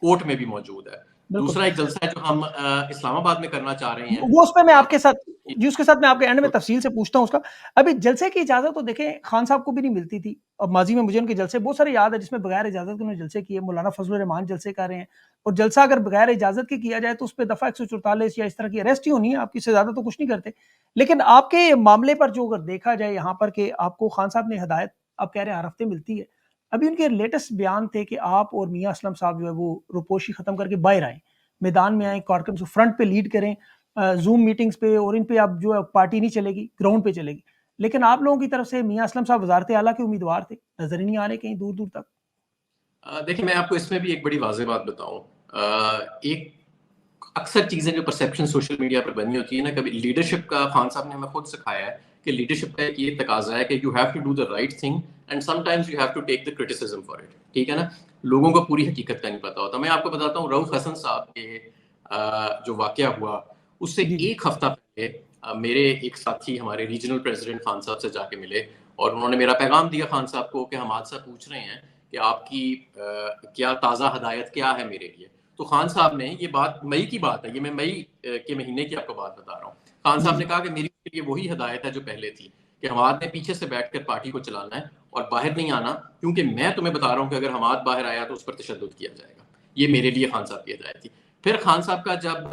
कोर्ट में भी मौजूद है। बिल्कुल। दूसरा एक जलसा है जो हम इस्लामाबाद में करना चाह रहे हैं। वो उसपे मैं आपके साथ ये- जी, उसके साथ मैं आपके एंड में तफ़सील से पूछता हूँ उसका। अभी जलसे की इजाज़त तो देखें खान साहब को भी नहीं मिलती थी। अब माज़ी में मुझे उनके जलसे बहुत सारे याद है जिसमें बगैर इजाज़त के उन्होंने जलसे किए। मौलाना फज़लुर रहमान जलसे कर रहे हैं और जलसा अगर बगैर इजाज़त के किया जाए तो उसपे दफ़ा 144 या इस तरह की अरेस्ट ही होनी है, आप इससे ज़्यादा तो कुछ नहीं करते। लेकिन आपके मामले पर जो अगर देखा जाए यहाँ पर कि आपको खान साहब ने हिदायत आप कह रहे हैं हर हफ़्ते मिलती है। अभी उनके लेटेस्ट बयान थे कि आप और मियाँ असलम साहब जो है वो रूपोशी ख़त्म करके बाहर आएँ, मैदान में आएँ, कार्यक्रम फ्रंट पे लीड करें। ज़ूम मीटिंग्स पे और इन पे अब जो है पार्टी नहीं चलेगी, ग्राउंड पे चलेगी। लेकिन आप लोगों की तरफ से मियाँ असलम साहब वज़ारत आला के उम्मीदवार थे, नज़र ही नहीं आ रहे कहीं दूर-दूर तक। देखिए मैं आपको इसमें भी एक बड़ी वाज़ेह बात बताऊँ। एक अक्सर चीज़ें जो परसेप्शन सोशल मीडिया पर बनी होती है ना, कभी लीडरशिप का खान साहब ने हमें खुद सिखाया है कि लीडरशिप का एक ये तकाज़ा है कि you have to do the right thing and sometimes you have to take the criticism for it. ठीक है ना? लोगों को पूरी हकीकत का नहीं पता होता। मैं आपको बताता हूँ, रऊफ हसन साहब के जो वाक़या हुआ, उससे जी, जी। 1 हफ्ता पहले मेरे एक साथी हमारे रीजनल प्रेज़िडेंट खान साहब से जाके मिले और उन्होंने मेरा पैगाम दिया खान साहब को कि हमाद साहब पूछ रहे हैं कि आपकी क्या ताज़ा हदायत क्या है मेरे लिए? तो खान साहब ने, ये बात मई की बात है, ये मैं मई के महीने की आपको बात बता रहा हूँ। खान जी, साहब ने जी। कहा कि मेरी लिए वही हदायत है जो पहले थी कि हमाद ने पीछे से बैठकर पार्टी को चलाना है और बाहर नहीं आना, क्योंकि मैं तुम्हें बता रहा हूँ कि अगर हमाद बाहर आया तो उस पर तशद्दुद किया जाएगा। ये मेरे लिए खान साहब की हदायत थी। फिर खान साहब का जब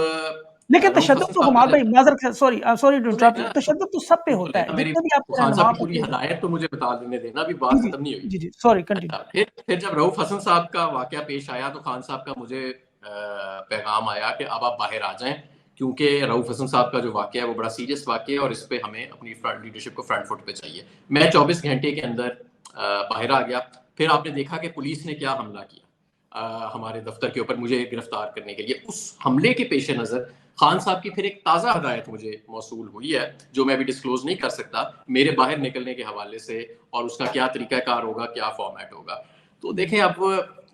लेकिन रऊफ तशद्दुद हसन तो साहब का हमाद भाई जब माज़रत से सॉरी टू सुने इंटरप्ट यू, ना, तशद्दुद तो सब पे सुन होता ले है, ना मेरी जितने भी आपके खान साहब रहनुमा की पूरी पक्के हैं। हदायत तो मुझे बता देने देना, अभी जी, बात जी। खत्म नहीं हुई। जी, जी, सॉरी अच्छा, कंटिन्यू। फिर जब रऊफ हसन साहब का वाकया पेश आया तो खान साहब का मुझे पैगाम आया कि अब आप बाहर आ जाएं, क्योंकि रऊफ हसन साहब का जो वाक़या है वो बड़ा सीरियस वाक़या है और इस पे हमें अपनी फ्रंट लीडरशिप को फ्रंट फुट पे चाहिए। मैं 24 घंटे के अंदर बाहर आ गया। फिर आपने देखा कि पुलिस ने क्या हमला किया हमारे दफ्तर के ऊपर मुझे गिरफ्तार करने के लिए। उस हमले के पेश नज़र खान साहब की फिर एक ताज़ा हदायत मुझे मौसूल हुई है, जो मैं भी डिस्क्लोज नहीं कर सकता, मेरे बाहर निकलने के हवाले से, और उसका क्या तरीकाकार होगा, क्या फॉर्मेट होगा। तो देखें अब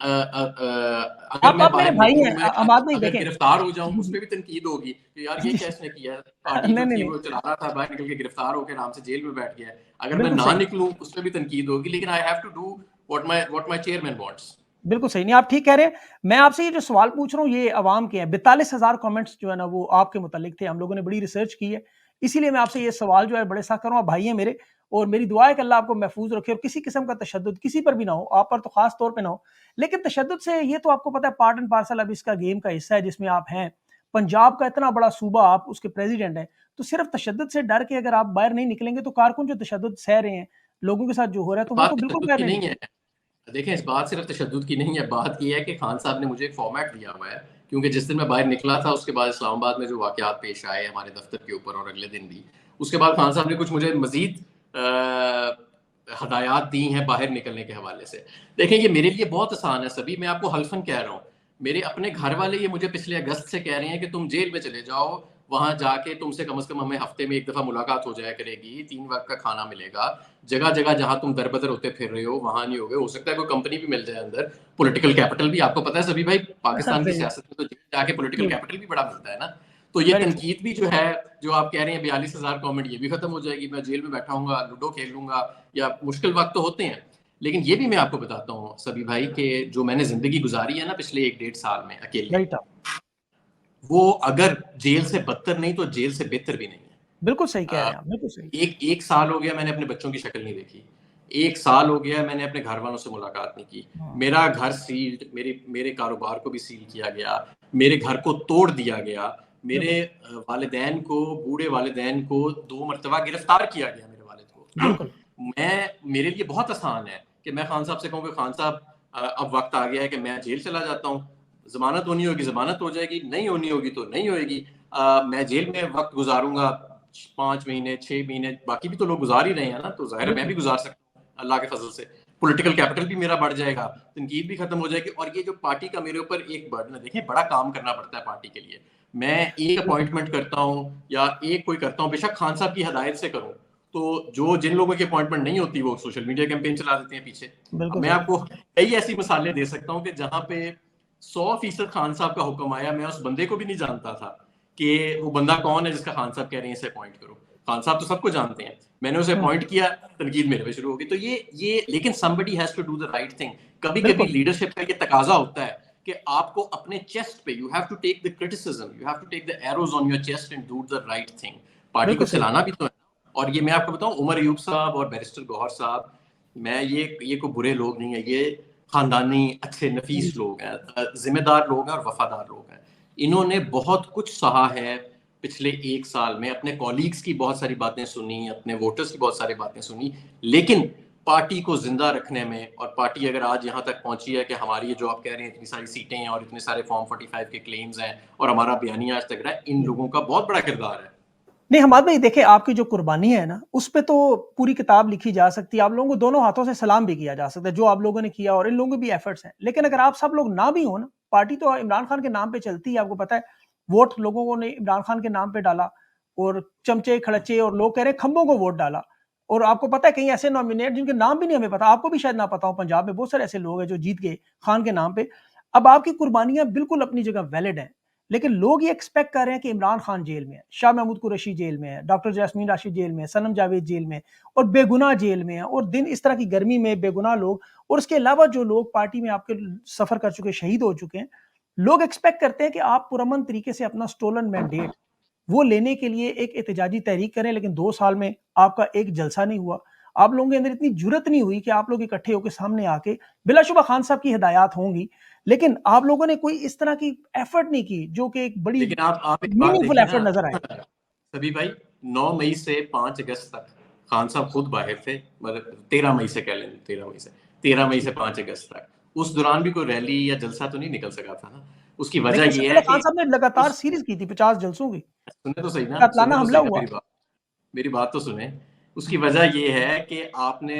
अगर मैं आप मेरे बाहर भाई निकलूं, हैं, मैं अमाद भाई अगर देखें। गिरफ्तार हो जाऊं, जी, उस जी। पर भी तनकीद होगी कि यार ये जी, क्या इसने किया है, पार्टी नहीं, जो नहीं, थी नहीं, वो चला रहा था, बाहर निकल के गिरफ्तार होकर आराम से जेल में बैठ गया है। अगर मैं बिल्कुल ना सही। निकलूं, उस पर भी तनकीद होगी, लेकिन I have to do what my chairman wants. बिल्कुल सही नहीं, आप ठीक कह रहे हैं। मैं आपसे ये जो सवाल पूछ रहा हूँ ये अवाम के हैं। 42,000 कमेंट्स जो है ना वो आपके मुतालिक थे। हम लोगों ने बड़ी रिसर्च की है। इसीलिए मैं आपसे ये सवाल जो है बड़े सख्त कर रहा हूँ। आप भाई हैं मेरे और मेरी दुआ है कि अल्लाह आपको महफूज रखे और किसी किस्म का तशद्दुद किसी पर भी ना हो, आप पर तो खास तौर पे ना हो। लेकिन तशद्दुद से ये तो आपको पता है पार्ट एंड पार्सल अब इसका गेम का हिस्सा है जिसमें आप हैं। पंजाब का इतना बड़ा सूबा, आप उसके प्रेज़िडेंट हैं। तो सिर्फ तशद्दुद से डर के अगर आप बाहर नहीं निकलेंगे तो कारकुन जो तशद्दुद सह रहे हैं, लोगों के साथ जो हो रहा है तो वो बात तो बिल्कुल तशद्दुद बाहर की नहीं नहीं निकलेंगे। है। देखें, इस बात सिर्फ तशद्दुद की नहीं है, बात ये है कि खान साहब ने मुझे एक फॉर्मेट दिया हुआ है, क्योंकि जिस दिन मैं बाहर निकला था उसके बाद इस्लामाबाद में जो वाक़यात पेश आए हमारे दफ्तर के ऊपर और अगले दिन भी, उसके बाद खान साहब ने कुछ मुझे मज़ीद हदायत दी हैं बाहर निकलने के हवाले से। देखें, ये मेरे लिए बहुत आसान है सभी, मैं आपको हल्फन कह रहा हूँ। मेरे अपने घर वाले ये मुझे पिछले अगस्त से कह रहे हैं कि तुम जेल में चले जाओ, वहाँ जाके तुमसे कम से कम हमें हफ्ते में एक दफ़ा मुलाकात हो जाया करेगी, 3 वक़्त का खाना मिलेगा। जगह-जगह जहाँ तुम दर-बदर होते फिर रहे हो, वहाँ नहीं होगे। हो सकता है कोई कंपनी भी मिल जाए अंदर, पॉलिटिकल कैपिटल भी। आपको पता है सभी भाई, पाकिस्तान की सही है। सियासत में तो जेल जाके पॉलिटिकल जी, कैपिटल भी बड़ा मिलता है ना। तो ये वेरी ट्रू। तनकीद भी जो है, जो आप कह रहे हैं 42,000 कमेंट, ये भी खत्म हो जाएगी। मैं जेल में बैठा हूँगा, लूडो खेल लूँगा, या मुश्किल वक़्त तो होते हैं। लेकिन ये भी मैं आपको बताता हूँ सभी भाई कि जो मैंने ज़िंदगी गुज़ारी है ना पिछले 1 डेढ़ साल में अकेले, वेरी टफ। वो अगर जेल से बदतर नहीं तो जेल से बेहतर भी नहीं है। बिल्कुल सही कह अ, रहे हैं आप, बिल्कुल सही। एक साल हो गया मैंने अपने बच्चों की शक्ल नहीं देखी। 1 साल हो गया मैंने अपने घर वालों से मुलाकात नहीं की। हाँ, मेरा घर सील्ड, मेरे कारोबार को भी सील किया गया, मेरे घर को तोड़ दिया गया, बिल्कुल, मेरे वालिदैन को, बूढ़े वालिदैन को 2 मर्तबा गिरफ्तार किया गया मेरे वालिद को। बिल्कुल, मेरे लिए बहुत आसान है कि मैं खान साहब से कहूँ कि खान साहब अब वक़्त आ गया है कि मैं जेल चला जाता हूँ। ज़मानत होनी होगी, ज़मानत हो जाएगी, नहीं होनी होगी तो नहीं होएगी। मैं जेल में वक़्त गुज़ारूँगा 5 महीने, 6 महीने, बाकी भी तो लोग गुज़ार ही रहे हैं ना, तो ज़ाहिर है मैं बिल्कुल, भी गुज़ार सकता हूँ अल्लाह के फ़ज़ल से। पॉलिटिकल कैपिटल भी मेरा बढ़ जाएगा, तनकीद भी खत्म हो जाएगी, और ये जो पार्टी का मेरे ऊपर एक बर्डन है, देखिए बड़ा काम करना पड़ता है पार्टी के लिए। मैं एक बिल्कुल, अपॉइंटमेंट करता हूँ या एक कोई करता हूँ, बेशक खान साहब की हदायत से करूँ, तो जिन लोगों की अपॉइंटमेंट नहीं होती वो सोशल मीडिया कैंपेन चला देते हैं पीछे। अब बिल्कुल मैं सही। आपको कई ऐसी मिसालें दे सकता हूँ कि जहाँ पे 100% खान साहब का हुक्म आया, मैं उस बंदे को भी नहीं जानता था कि वो बंदा कौन है जिसका खान साहब कह रहे हैं इसे अपॉइंट करो। खान साहब तो सबको जानते हैं। मैंने उसे हुँ, अपॉइंट किया, तनकीद मेरे पे शुरू हो गई। तो ये लेकिन somebody has to do the right thing. कभी-कभी बिल्कुल, लीडरशिप का ये तकाजा होता है कि आपको अपने चेस्ट पे, you have to take the criticism, you have to take the arrows on your chest and do the right thing. Party को बिल्कुल सही। चलाना भी तो है। और ये मैं आपको बताऊं, उमर अयूब साहब और बैरिस्टर गौहर साहब, मैं ये कोई बुरे लोग नहीं है, ये खानदानी अच्छे जी, नफीस लोग हैं, जिम्मेदार लोग हैं और वफादार लोग हैं। इन्होंने बहुत कुछ सहा है पिछले 1 साल में, अपने कॉलीग्स की बहुत सारी बातें सुनी, अपने वोटर्स की बहुत सारी बातें सुनी, लेकिन पार्टी को जिंदा रखने में, और पार्टी अगर आज यहाँ तक पहुंची है कि हमारी जो आप कह रहे हैं इतनी सारी सीटें हैं और इतने सारे फॉर्म 45 के क्लेम्स हैं और हमारा बयानिया आज तक रहा है, इन जी। लोगों का बहुत बड़ा किरदार है। नहीं, हमाद भाई देखिए आपकी जो कुर्बानी है ना, उस पे तो पूरी किताब लिखी जा सकती है। आप लोगों को दोनों हाथों से सलाम भी किया जा सकता है, जो आप लोगों ने किया और इन लोगों के भी एफर्ट्स हैं। लेकिन अगर आप सब लोग ना भी हो ना, पार्टी तो इमरान खान के नाम पे चलती है, आपको पता है। वोट लोगों ने इमरान खान के नाम पे डाला और चमचे, खड़च्चे और लोग कह रहे हैं खंभों को वोट डाला। और आपको पता है कहीं ऐसे नॉमिनेट जिनके नाम भी नहीं हमें पता, आपको भी शायद ना पता हो, पंजाब में बहुत सारे ऐसे लोग हैं जो जीत गए खान के नाम पे। अब आपकी कुर्बानियाँ बिल्कुल अपनी जगह वैलिड हैं। लेकिन लोग ये एक्सपेक्ट कर रहे हैं कि इमरान खान जेल में है, शाह महमूद कुरैशी जेल में है, डॉक्टर जैस्मीन राशिद जेल में है, सनम जावेद जेल में है और बेगुनाह जेल में है और दिन इस तरह की गर्मी में बेगुनाह लोग और उसके अलावा जो लोग पार्टी में आपके सफर कर चुके, शहीद हो चुके हैं, लोग एक्सपेक्ट करते हैं कि आप पुरअमन तरीके से अपना स्टोलन मैंडेट वो लेने के लिए एक एहतजाजी तहरीक करें, लेकिन 2 साल में आपका एक जलसा नहीं हुआ। आप लोगों के अंदर इतनी जुर्रत नहीं हुई कि आप लोग इकट्ठे होके सामने आके बिलाशुबा खान साहब की हिदायत होंगी, लेकिन आप लोगों ने कोई इस तरह की एफर्ट नहीं की, जो कि एक बड़ी लेकिन आप एक बात मीनिंगफुल देखिए ना एफर्ट नज़र आए। सभी भाई, 9 मई से 5 अगस्त तक खान साहब खुद बाहर थे, मतलब 13 मई से कह लें, 13 मई से 5 अगस्त तक, उस दौरान भी कोई रैली या जलसा तो नहीं निकल सका था ना। उसकी वजह लेकिन इससे ये पहले है खान कि साहब ने लगातार उस सीरीज की थी 50 जलसों की, सुने तो सही ना, कातलाना सुने तो हमला सही ना हुआ। मेरी बात तो सुने। उसकी वजह ये है कि आपने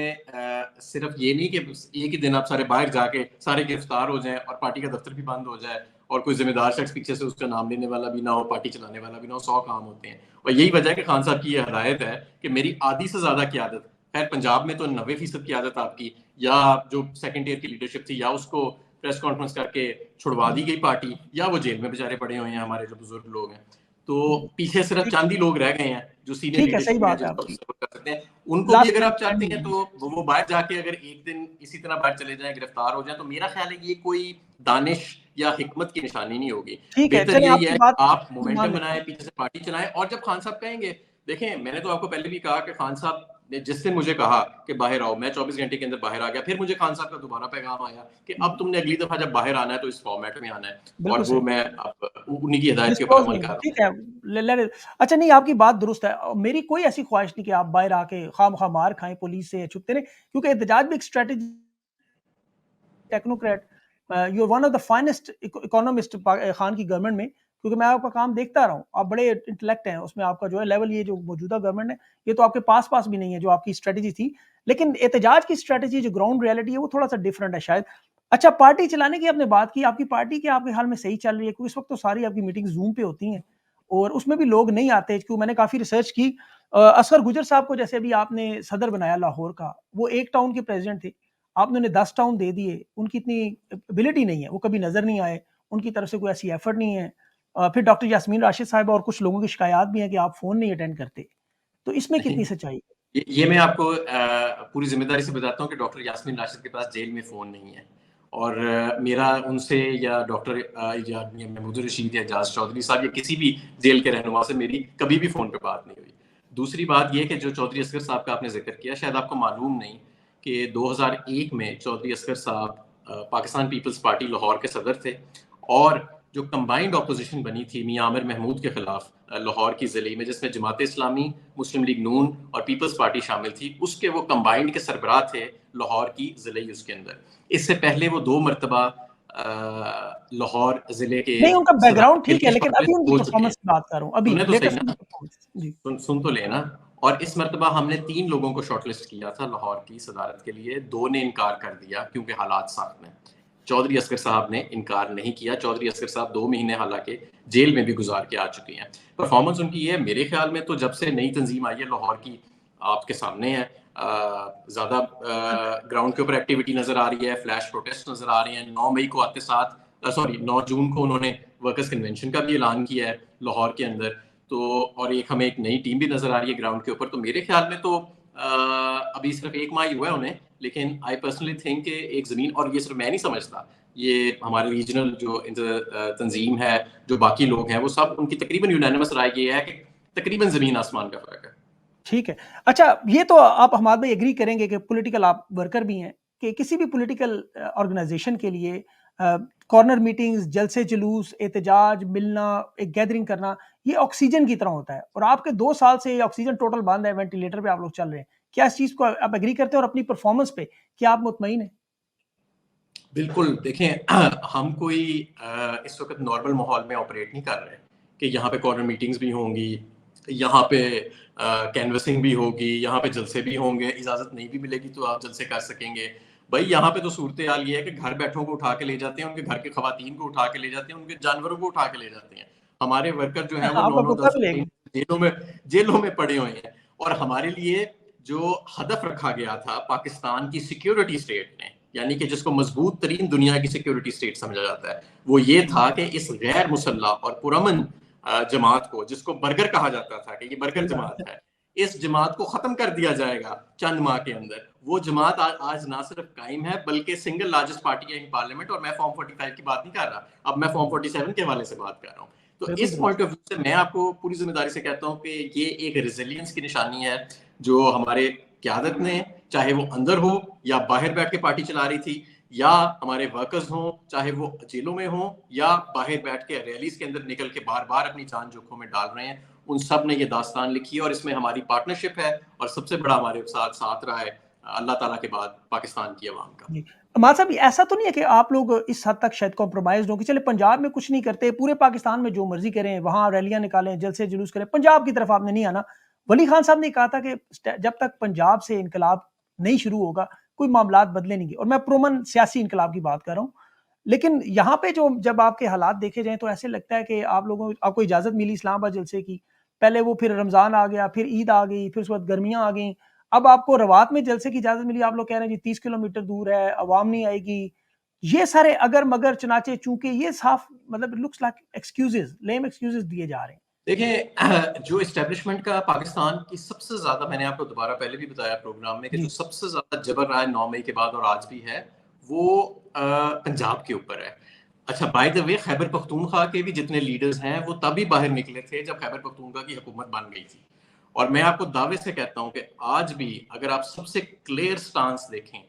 सिर्फ ये नहीं कि एक ही दिन आप सारे बाहर जाके सारे गिरफ्तार हो जाएं और पार्टी का दफ्तर भी बंद हो जाए और कोई जिम्मेदार शख्स पीछे से उसका नाम लेने वाला भी ना हो, पार्टी चलाने वाला भी ना हो, 100 काम होते हैं। और यही वजह है कि खान साहब की ये हदायत है कि मेरी आधी से ज्यादा की आदत, खैर पंजाब में तो 90% की आदत आपकी, या जो सेकंड ईयर की लीडरशिप थी, या उसको प्रेस कॉन्फ्रेंस करके छुड़वा दी गई पार्टी, या वो जेल में बेचारे पड़े हुए हैं हमारे जो बुजुर्ग लोग हैं। तो पीछे सिर्फ ठीक चांदी लोग रह गए हैं जो सीनियर ठीक है, सही लीडरशिप में है, बात है जिनको आपकी। सर्व कर सकते हैं। उनको भी लास्ट अगर मिनट आप चाहते हैं स्टैंडिंग। तो वो बाहर जाके अगर एक दिन इसी तरह बाहर चले जाएं, गिरफ्तार हो जाएं, तो मेरा ख्याल है ये कोई दानिश या हिकमत की निशानी नहीं होगी। ठीक है, बेहतर चलिए यही आपकी है बात कि आप मान मोमेंटम लेते बनाएं, हैं। पीछे से पार्टी चलाएं, और जब खान साहब कहेंगे, देखें मैंने तो आपको पहले भी कहा कि खान साहब ने जिस दिन मुझे कहा कि बाहर आओ, मैं 24 घंटे के अंदर बाहर आ गया। फिर मुझे खान साहब का दोबारा पैगाम आया कि अब तुमने अगली दफा जब बाहर आना है तो इस फॉर्मेट में आना है, और बिल्कुल वो सही। मैं अब उन्हीं की हिदायत के ऊपर डिस्क्लोज अमल नहीं कर है, रहा हूँ। ठीक है। अच्छा नहीं, आपकी बात दुरुस्त है। मेरी कोई ऐसी ख्वाहिश नहीं कि आप बाहर आके खामखा मार खाएं पुलिस से, छुपते रहे, क्योंकि एहतजाज भी एक strategy. Technocrat, you are one of the finest economist Khan की गवर्नमेंट में, क्योंकि मैं आपका काम देखता रहा हूँ, आप बड़े इंटेलेक्ट हैं उसमें, आपका जो है लेवल, ये जो मौजूदा गवर्नमेंट है ये तो आपके पास भी नहीं है जो आपकी स्ट्रेटेजी थी। लेकिन एहतजाज की स्ट्रेटेजी जो ग्राउंड रियलिटी है वो थोड़ा सा डिफरेंट है शायद। अच्छा, पार्टी चलाने की आपने बात की, आपकी पार्टी के आपके हाल में सही चल रही है? क्योंकि इस वक्त तो सारी आपकी मीटिंग जूम पे होती हैं और उसमें भी लोग नहीं आते, क्योंकि मैंने काफ़ी रिसर्च की। असगर गुजर साहब को जैसे अभी आपने सदर बनाया लाहौर का, वो एक टाउन के प्रेसिडेंट थे, आपने उन्हें 10 टाउन दे दिए, उनकी इतनी एबिलिटी नहीं है, वो कभी नज़र नहीं आए, उनकी तरफ से कोई ऐसी एफर्ट नहीं है। फिर डॉक्टर यास्मीन राशिद साहिबा और कुछ लोगों की शिकायत भी है कि आप फ़ोन नहीं अटेंड करते, तो इसमें नहीं, कितनी सच्चाई है? ये मैं आपको पूरी जिम्मेदारी से बताता हूँ कि डॉक्टर यास्मीन राशिद के पास जेल में फ़ोन नहीं है, और मेरा उनसे या डॉक्टर या महमूद रशीद या एजाज चौधरी साहब या किसी भी जेल के रहनुमा से मेरी कभी भी फ़ोन पे बात नहीं हुई। दूसरी बात ये कि जो चौधरी असगर साहब का आपने जिक्र किया, शायद आपको मालूम नहीं कि 2001 में चौधरी असगर साहब पाकिस्तान पीपल्स पार्टी लाहौर के सदर थे, और जो कंबाइंड अपोजिशन बनी थी मियां आमिर महमूद के खिलाफ लाहौर की ज़िले में, जिसमें जमात इस्लामी, मुस्लिम लीग नून और पीपल्स पार्टी शामिल थी, उसके वो कंबाइंड के सरबराह थे लाहौर की ज़िले उसके अंदर। इससे पहले वो 2 मरतबा लाहौर ज़िले के नहीं, उनका सदर बैकग्राउंड के ठीक है, लिए लेकिन अभी शॉर्टलिस्ट उनकी हो चुके परफॉर्मेंस हैं। की बात कर रहा हूँ, अभी सुने तो सही लेटेस्ट ना, उनकी परफॉर्मेंस। जी। सुन तो लेना। और इस मरतबा हमने 3 लोगों को शॉर्टलिस्ट किया था लाहौर की सदारत के लिए, 2 ने इनकार कर दिया क्योंकि हालात सख्त हैं। चौधरी असगर साहब ने इनकार नहीं किया। चौधरी असगर साहब 2 महीने हालांकि जेल में भी गुजार के आ चुके हैं। परफॉर्मेंस उनकी है, मेरे ख्याल में तो जब से नई तंजीम आई है लाहौर की, आपके सामने है, ज़्यादा ग्राउंड के ऊपर एक्टिविटी नज़र आ रही है, फ्लैश प्रोटेस्ट नज़र आ रही हैं। 9 मई को आते साथ, सॉरी 9 जून को उन्होंने वर्कर्स कन्वेंशन का भी ऐलान किया है लाहौर के अंदर। तो और हमें एक नई टीम भी नज़र आ रही है ग्राउंड के ऊपर। तो मेरे ख्याल में तो अभी सिर्फ 1 माह ही हुआ है उन्हें, लेकिन आई पर्सनली थिंक कि एक ज़मीन, और ये सिर्फ मैं नहीं समझता, ये हमारे रीजनल जो तंजीम है, जो बाकी लोग हैं, वो सब उनकी तकरीबन यूनानिमस राय ये है कि तकरीबन ज़मीन आसमान का फ़र्क है। ठीक है। अच्छा, ये तो आप हमाद भाई एग्री करेंगे कि पॉलिटिकल आप वर्कर भी हैं, कि किसी भी पॉलिटिकल ऑर्गेनाइजेशन के लिए कॉर्नर मीटिंग्स, जलसे जुलूस, एहतजाज, मिलना, एक गैदरिंग करना, ये ऑक्सीजन की तरह होता है, और आपके 2 साल से ये ऑक्सीजन टोटल बंद है, वेंटिलेटर पे आप लोग चल रहे हैं। क्या इस चीज़ को आप एग्री करते हैं, और अपनी परफॉर्मेंस पे क्या आप मुतमईन हैं? बिल्कुल, देखें हम कोई इस वक़्त नॉर्मल माहौल में ऑपरेट नहीं कर रहे कि यहाँ पे कॉर्नर मीटिंग्स भी होंगी, यहाँ पे कैनवसिंग भी होगी, यहाँ पे जलसे भी होंगे, इजाज़त नहीं भी मिलेगी तो आप जलसे कर सकेंगे। भई यहाँ पे तो सूरत-ए-हाल ये है कि घर बैठों को उठा के ले जाते हैं, उनके घर के खवातीन को उठा के ले जाते हैं, उनके जानवरों को उठा के ले जाते हैं। हमारे वर्कर जो हैं वो आपका 9-9 कुत्ता भी 10-10 ले गए। महीने जेलों में पड़े हुए हैं। और हमारे लिए जो हदफ रखा गया था पाकिस्तान की सिक्योरिटी स्टेट ने, यानी कि जिसको मजबूत तरीन दुनिया की सिक्योरिटी स्टेट समझा जाता है, वो ये था कि इस गैर मुसल्ला और पुरअमन जमात को, जिसको बर्गर कहा जाता था कि ये बर्गर सही बात जमात है। है, इस जमात को खत्म कर दिया जाएगा चंद माह के अंदर। वो जमात आज ना सिर्फ कायम है, बल्कि सिंगल लार्जेस्ट पार्टी है इन पार्लियामेंट। और मैं फॉर्म 45 की बात नहीं कर रहा, अब मैं फॉर्म 47 के हवाले से बात कर रहा हूँ। तो बिल्कुल इस दुरुस्त। पॉइंट ऑफ व्यू से मैं आपको पूरी जिम्मेदारी से कहता हूँ कि ये एक रेजिलियंस की निशानी है जो हमारे क्यादत ने, चाहे वो अंदर हो या बाहर बैठ के पार्टी चला रही थी, या हमारे वर्कर्स हों चाहे वो जेलों में हों या बाहर बैठ के रैलीज के अंदर निकल के बार बार अपनी जान जोखों में डाल रहे हैं, उन सब ने ये दास्तान लिखी है। और इसमें हमारी पार्टनरशिप है, और सबसे बड़ा हमारे साथ साथ रहा है अल्लाह ताला के बाद पाकिस्तान की आवाम का। जी। अमाल साहब, ऐसा तो नहीं है कि आप लोग इस हद तक शायद कॉम्प्रोमाइज़ हो कि चले पंजाब में कुछ नहीं करते, पूरे पाकिस्तान में जो मर्ज़ी करें, वहाँ रैलियाँ निकालें, जलसे जुलूस करें, पंजाब की तरफ आपने नहीं आना। वली खान साहब ने कहा था कि जब तक पंजाब से इनकलाब नहीं शुरू होगा, कोई मामलात बदलेंगे, और मैं पुरअमन सियासी इनकलाब की बात कर रहा हूँ। लेकिन यहाँ पे जो जब आपके हालात देखे जाएँ तो ऐसे लगता है कि आपको इजाज़त मिली इस्लामाबाद जलसे की, पहले वो फिर रमज़ान आ गया, फिर ईद आ गई, फिर उसके बाद गर्मियाँ आ गईं, अब आपको रवात में जलसे की इजाज़त मिली, आप लोग कह रहे हैं जी 30 किलोमीटर दूर है, अवाम नहीं आएगी। ये सारे अगर-मगर, चुनाचे चूँके, ये साफ मतलब लुक्स लाइक एक्सक्यूज़ेज़, लेम एक्सक्यूज़ेज़ दिए जा रहे हैं। देखिए जो एस्टेब्लिशमेंट का पाकिस्तान की सबसे ज़्यादा, मैंने आपको दोबारा पहले भी बताया प्रोग्राम में कि जो जी, सबसे ज़्यादा जबर रहा है 9 मई के बाद और आज भी है, वो पंजाब के ऊपर है। अच्छा, by the way Khyber Pakhtunkhwa के भी जितने लीडर्स हैं वो तभी बाहर निकले थे जब खैबर पख्तूनख्वा की हुकूमत बन गई थी। और मैं आपको दावे से कहता हूँ कि आज भी अगर आप सबसे क्लियर स्टांस देखें,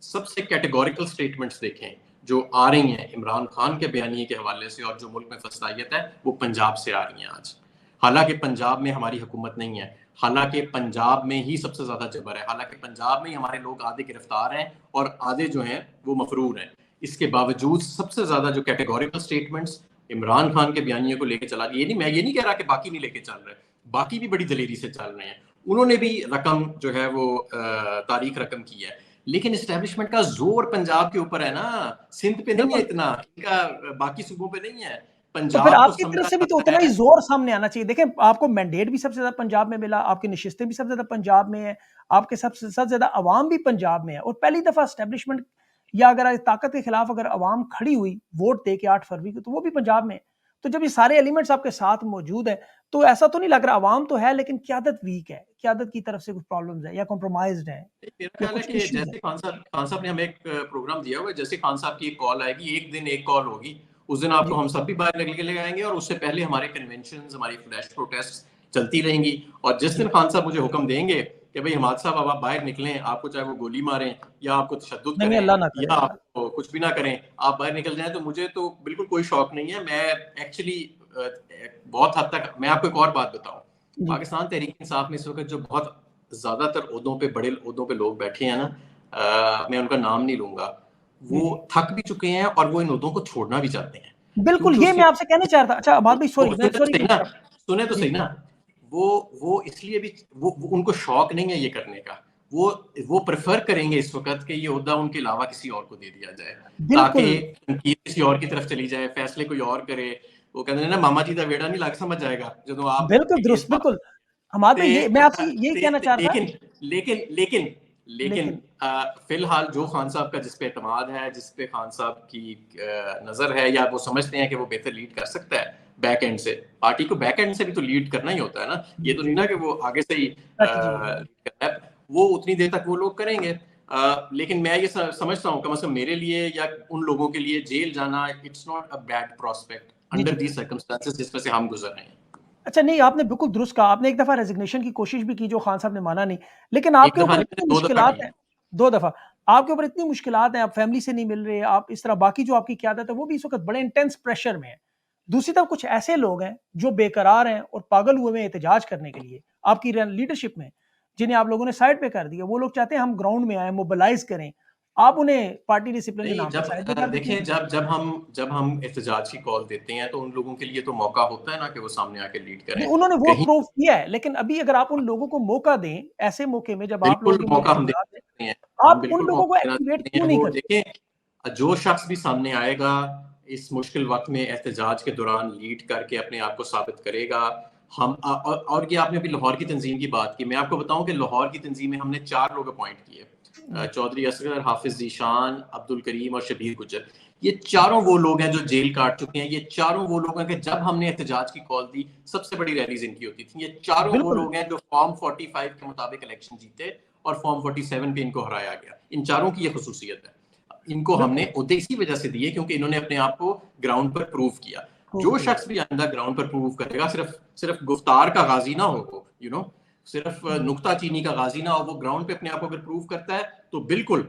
सबसे कैटेगोरिकल स्टेटमेंट्स देखें जो आ रही हैं इमरान खान के बयानिए के हवाले से और जो मुल्क में फसाइयत है वो पंजाब से आ रही हैं आज। हालांकि पंजाब में हमारी हुकूमत नहीं है, हालांकि पंजाब में ही सबसे ज्यादा जबर है, हालांकि पंजाब में ही हमारे लोग आधे गिरफ्तार हैं और आधे जो हैं वो मफरूर हैं। इसके बावजूद सबसे ज्यादा जो कैटेगोरिकल स्टेटमेंट्स इमरान खान के बयानिए को लेकर चला, ये नहीं, मैं ये नहीं कह रहा कि बाकी नहीं लेके चल रहे, बाकी भी बड़ी दलेरी से चल रहे हैं, उन्होंने भी रकम जो है वो तारीख रकम की है, लेकिन इस्टेब्लिशमेंट का जोर पंजाब के ऊपर है ना, सिंध पे नहीं है बिल्कुल। इतना, इनका बाकी सूबों पे नहीं है। तो फिर पंजाब को आपकी तरफ समझा से भी तो जाता उतना ही है। ज़ोर सामने आना चाहिए। देखें, आपको मैंडेट भी सबसे ज़्यादा पंजाब में मिला, आपकी नशिस्तें भी सबसे ज़्यादा पंजाब में हैं, आपके सबसे ज़्यादा अवाम भी पंजाब में है, और पहली दफ़ा एस्टेब्लिशमेंट या अगर ताकत के खिलाफ अगर अवाम खड़ी हुई वोट दे के 8 फरवरी को, तो वो भी पंजाब में है। तो जब ये सारे एलिमेंट्स आपके साथ मौजूद हैं, तो ऐसा तो नहीं लग रहा अवाम तो है लेकिन क़यादत वीक है, क़यादत की तरफ से कुछ प्रॉब्लम्स है या कॉम्प्रोमाइज़्ड है मेरा या ख्याल है कुछ कि इश्यूज़ हैं? जैसे खान साहब ने हमें एक प्रोग्राम दिया हुआ है, जैसे खान साहब की एक कॉल आएगी, एक दिन एक कॉल होगी, उस दिन आपको जी, हम सब भी बाहर निकल के आएंगे और उससे पहले हमारे कन्वेंशंस, हमारी फ्लैश प्रोटेस्ट चलती रहेंगी। और जिस दिन जी। खान साहब मुझे हुक्म देंगे कि भाई हमाद साहब अब आप बाहर निकलें, आपको चाहे वो गोली मारें या आपको तशद्दुद नहीं, नहीं, करें अल्लाह ना करे या ऐसा। आपको कुछ भी ना करें, आप बाहर निकल जाएं, तो मुझे तो बिल्कुल कोई शौक नहीं है। मैं एक्चुअली बहुत हद तक, मैं आपको एक और बात बताऊं, जी, पाकिस्तान तहरीक इंसाफ में इस वक्त जो बहुत ज्यादातर ओहदों पे, बड़े ओहदों पे लोग बैठे हैं ना, मैं उनका नाम नहीं लूंगा, जी, वो जी। थक भी चुके हैं और वो इन ओहदों को छोड़ना भी चाहते हैं, बिल्कुल, क्योंकि ये उसके मैं आपसे कहना चाह रहा था। अच्छा अमाद भाई, सॉरी, मैं सुने तो सॉरी सही टू ना, इंटरप्ट। सुने तो जी, सही ना, वो इसलिए भी वो उनको शौक नहीं है ये करने का, वो प्रेफर करेंगे इस वक्त कि ये ओहदा उनके अलावा किसी और को दे दिया जाए, ताकि बिल्कुल, तनकीद किसी और की तरफ चली जाए, फैसले कोई और करे। वो कहते हैं ना, मामा जी का वेड़ा नहीं लग समझ जाएगा जो आप बिल्कुल केस दुरुस्त, पा। बिल्कुल। हमाद भाई, ते ये मैं आपसे यही कहना चाह रहा था। लेकिन लेकिन लेकिन लेकिन लेकिन फिलहाल जो खान साहब का जिस पे एतमाद है, जिस पे खान साहब की नजर है, या वो समझते हैं कि वो बेहतर लीड कर सकता है बैक एंड से, पार्टी को बैक एंड से भी तो लीड करना ही होता है ना, ये तो नहीं ना कि वो आगे से ही स्ट्रैटेजी है। लीड करना है, वो उतनी देर तक वो लोग करेंगे। लेकिन मैं ये समझता हूँ कम से कम मेरे लिए या उन लोगों के लिए जेल जाना, it's not a bad prospect जी, अंडर जी। दीज सर्कमस्टांसेस जिसमें से हम गुजर रहे हैं। अच्छा नहीं, आपने बिल्कुल दुरुस्त कहा। आपने एक दफ़ा रेज़िग्नेशन की कोशिश भी की जो खान साहब ने माना नहीं। लेकिन एक आपके दफा ऊपर नहीं, मैंने इतनी 2 दफा मुश्किलात की हैं, है। 2 दफ़ा। आपके ऊपर इतनी मुश्किलात हैं, आप फैमिली से नहीं मिल रहे, आप इस तरह बाकी जो आपकी क़यादत है वो भी इस वक़्त बड़े इंटेंस प्रेशर में है। दूसरी तरफ कुछ ऐसे लोग हैं जो बेकरार हैं और पागल हुए हुए हैं एहतजाज करने के लिए, आपकी लीडरशिप में, जिन्हें आप लोगों ने साइड पे कर दिया। वो लोग चाहते हैं हम ग्राउंड में आएँ, मोबिलाइज़ करें। आप उन्हें पार्टी डिसिप्लिन के नहीं, नाम पे जब साइड पे कर देते हैं। देखें, जब हम एहतजाज की कॉल देते हैं तो उन लोगों के लिए तो मौका होता है ना कि वो सामने आके लीड करें। नहीं, उन्होंने वो कहीं प्रूव किया है, लेकिन अभी अगर आप उन लोगों को मौका दें, ऐसे मौके में जब आप लोगों बिल्कुल की मौका लीडरशिप हम साथ देना है, चाहते हैं, हम आप उन बिल्कुल लोगों को मौका देना एक्टिवेट चाहते क्यों हैं। नहीं वो करते? देखें, जो शख्स भी सामने आएगा इस मुश्किल वक्त में एहतजाज के दौरान लीड करके अपने आप को साबित करेगा। हम और ये आपने अभी लाहौर की तंजीम की बात की, मैं आपको बताऊं कि लाहौर की तंजीम में हमने 4 लोग अपॉइंट किए, जी, चौधरी असगर, हाफिज जीशान, अब्दुल करीम और शबीर गुज्जर। ये चारों वो लोग हैं जो जेल काट चुके हैं, ये चारों वो लोग हैं कि जब हमने एहतजाज की कॉल दी सबसे बड़ी रैलीज इनकी होती थी। ये चारों वो बिल्कुल, लोग हैं जो फॉर्म 45 के मुताबिक इलेक्शन जीते और फॉर्म 47 पे इनको हराया गया। इन चारों की ये खसूसियत है, इनको बिल्कुल, हमने ओहदे इसी वजह से दिए क्योंकि इन्होंने अपने आप को ग्राउंड पर प्रूव किया। प्रूव जो किया। शख्स भी आइंदा ग्राउंड पर प्रूव करेगा, सिर्फ सिर्फ गुफ्तार का गाजी ना हो वो, सिर्फ जी, नुक्ताचीनी का गाजी ना हो, वो ग्राउंड पे अपने आप को अगर प्रूव करता है तो बिल्कुल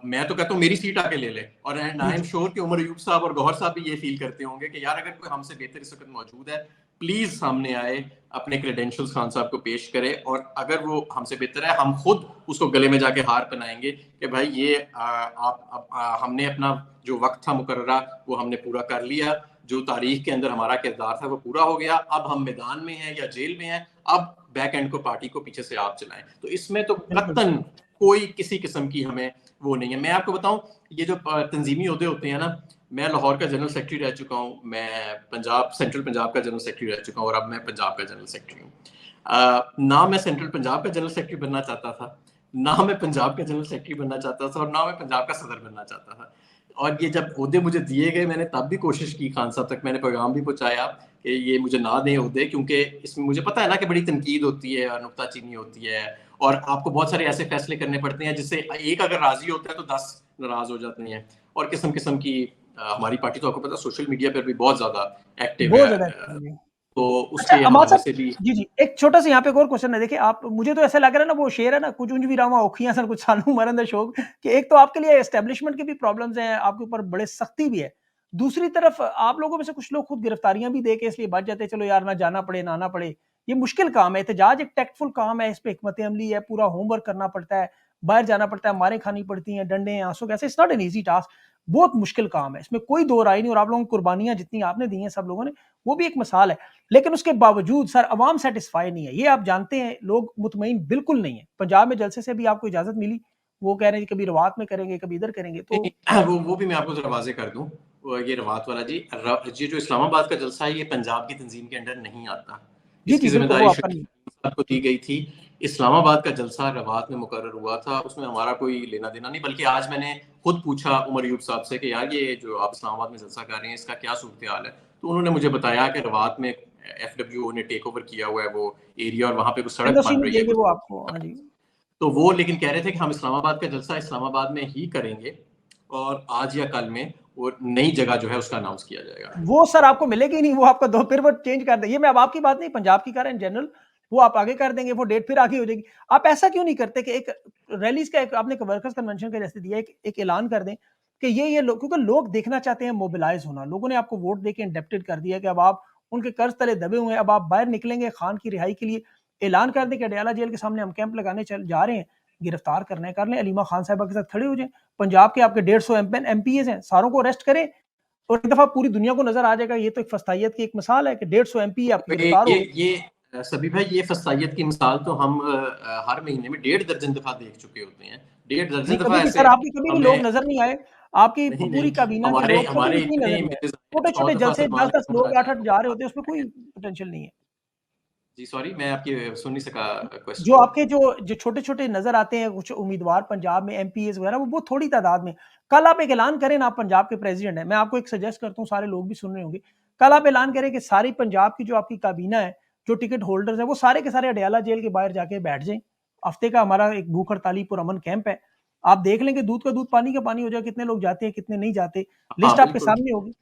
मैं तो कहता हूँ मेरी सीट आके ले ले। और एंड जी, आई एम जी, श्योर कि उमर अयूब साहब और गौहर साहब भी ये फील करते होंगे कि यार अगर कोई हमसे बेहतर इस वक्त मौजूद है, प्लीज सामने आए, अपने क्रेडेंशियल्स खान साहब को पेश करे, और अगर वो हमसे बेहतर है हम खुद उसको गले में जाके हार पहनाएंगे कि भाई ये हमने अपना जो वक्त था मुकर्ररा वो हमने पूरा कर लिया, जो तारीख के अंदर हमारा किरदार था वो पूरा हो गया, अब हम मैदान में हैं या जेल में हैं, अब बैक एंड को पार्टी को पीछे से आप चलाएं। तो इसमें तो कतन कोई किसी किस्म की हमें वो नहीं है। मैं आपको बताऊं, ये जो तंजीमी ओहदे होते हैं ना, मैं लाहौर का जनरल सेक्रेटरी रह चुका हूँ, मैं पंजाब सेंट्रल पंजाब का जनरल सेक्रेटरी रह चुका हूँ, और अब मैं पंजाब का जनरल सेक्रेटरी हूँ। ना मैं सेंट्रल पंजाब का जनरल सेक्रेटरी बनना चाहता था, ना मैं पंजाब का जनरल सेक्रेटरी बनना चाहता था, और ना मैं पंजाब का सदर बनना चाहता था। और ये जब ओहदे मुझे दिए गए, मैंने तब भी कोशिश की, खान साहब तक मैंने पैगाम भी पहुंचाया कि ये मुझे ना दें ओहदे, क्योंकि इसमें मुझे पता है ना कि बड़ी तनकीद होती है और नुक्ताचीनी होती है, और आपको बहुत सारे ऐसे फैसले करने पड़ते हैं जिससे एक अगर राजी होता है तो 10 नाराज हो जाते हैं, और किस्म किस्म की हमारी पार्टी तो आपको पता है सोशल मीडिया पर भी बहुत ज्यादा एक्टिव बहुत है, ज्यादा। तो अच्छा उसके अमाल हवाले साहब, से भी। जी जी, एक छोटा सा यहाँ पे एक और क्वेश्चन है। देखिए आप, मुझे तो ऐसा लग रहा है ना, वो शेर है ना, कुछ उंज भी रामा औखियां सन कुछ सानू मरन दा शौक, कि एक तो आपके लिए एस्टेब्लिशमेंट की भी प्रॉब्लम्स हैं, आपके ऊपर बड़े सख्ती भी है, दूसरी तरफ आप लोगों में से कुछ लोग खुद गिरफ्तारियां भी दे के इसलिए बच जाते हैं, चलो यार ना जाना पड़े ना आना पड़े। ये मुश्किल काम है, एहतजाज एक टैक्टफुल काम है, इस पे हिकमत अमली है, पूरा होमवर्क करना पड़ता है, बाहर जाना पड़ता है, मारें खानी पड़ती हैं, डंडे आंसू, कैसे, it's not an easy task, बहुत मुश्किल काम है, इसमें कोई दो राय नहीं। और आप लोगों की कुर्बानियां जितनी आपने दी हैं सब लोगों ने, वो भी एक मिसाल है। लेकिन उसके बावजूद सर अवाम सेटिस्फाई नहीं है, ये आप जानते हैं, लोग मुतमईन बिल्कुल नहीं है। पंजाब में जलसे से भी आपको इजाजत मिली, वो कह रहे हैं कभी रवात में करेंगे कभी इधर करेंगे, तो वो भी मैं आपको जरा वाजे कर दूं, ये रवात वाला जी, ये जो इस्लामाबाद का जलसा है ये पंजाब की तंजीम के अंडर नहीं आता, जी इसकी जी बिल्कुल, वो जिम्मेदारी आपका नहीं। शरीफ को दी गई थी। इस्लामाबाद का जलसा रवात में मुकर्रर हुआ था, उसमें हमारा कोई लेना देना नहीं, बल्कि आज मैंने खुद पूछा उमर यूब साहब से कि यार ये जो आप इस्लामाबाद में जलसा कर रहे हैं इसका क्या सूरत हाल है, तो उन्होंने मुझे बताया कि रवात में FWO ने टेक ओवर किया हुआ है वो एरिया, और वहाँ पे कुछ सड़क एनओसी बन नहीं रही है देंगे कुछ, वो आपको, हाँ जी। तो वो लेकिन कह रहे थे कि हम इस्लामाबाद का जलसा इस्लामाबाद में ही करेंगे, और आज या कल में वो नई जगह जो है उसका अनाउंस किया जाएगा। वो सर आपको मिलेगी नहीं, वो आपका दो फिर वो चेंज कर देंगे। ये मैं अब आपकी बात नहीं, पंजाब की कर रहे हैं जनरल, वो आप आगे कर देंगे, वो डेट फिर आगे हो जाएगी। आप ऐसा क्यों नहीं करते कि एक रैलीज का, एक आपने वर्कर्स कन्वेंशन का जैसे दिया, एक ऐलान कर दें कि ये लोग, क्योंकि लोग देखना चाहते हैं मोबिलाइज होना, लोगों ने आपको वोट देके इंडेप्टेड कर दिया कि अब आप उनके कर्ज तले दबे हुए हैं, अब आप बाहर निकलेंगे खान की रिहाई के लिए, ऐलान कर दें कि अडयाला जेल के सामने हम कैंप लगाने चल जा रहे हैं, गिरफ्तार करने कर लें, अलीमा खान साहबा के साथ खड़े हो जाएं, पंजाब के आपके 150 MPs हैं, सारों को अरेस्ट करें, और एक दफा पूरी दुनिया को नजर आ जाएगा। ये तो एक फस्तायत की एक मिसाल है कि 150 MP आपके गिरफ्तार हो। सभी भाई, ये फस्तायत की मिसाल तो हम हर महीने में 1.5 दर्जन दफा देख चुके होते हैं, 1.5 नहीं दर्जन दफा कभी भी ऐसे सर, आपके कभी भी लोग हमें। नजर नहीं आए, आपकी नहीं पूरी नहीं, काबीना के हमारे लोग कभी हमारे भी कहीं इतने नजर नहीं आए। इमेजेस छोटे 100 छोटे दफा जलसे सलमान 10-10 खान लोग नजर 8-8 जा रहे होते हैं, उसमें कोई पोटेंशियल नहीं है। जी सॉरी, मैं आपकी सुन नहीं सका जो क्वेश्चन को। आपके जो जो छोटे छोटे नजर आते हैं कुछ उम्मीदवार पंजाब में, MPs वगैरह, वो बहुत थोड़ी तादाद में। कल आप एक ऐलान करें ना, आप पंजाब के प्रेसिडेंट हैं, मैं आपको एक सजेस्ट करता हूँ, सारे लोग भी सुन रहे होंगे, कल आप ऐलान करें कि सारी पंजाब की जो आपकी काबीना है, जो टिकट होल्डर्स है, वो सारे के सारे अडयाला जेल के बाहर जाके बैठ जाएं। हफ्ते का हमारा एक भूख हड़ताली पुरअमन कैंप है, आप देख लेंगे, दूध का दूध पानी का पानी हो जाए, कितने लोग जाते हैं कितने नहीं जाते, हाँ लिस्ट आपके बिल्कुल सामने होगी।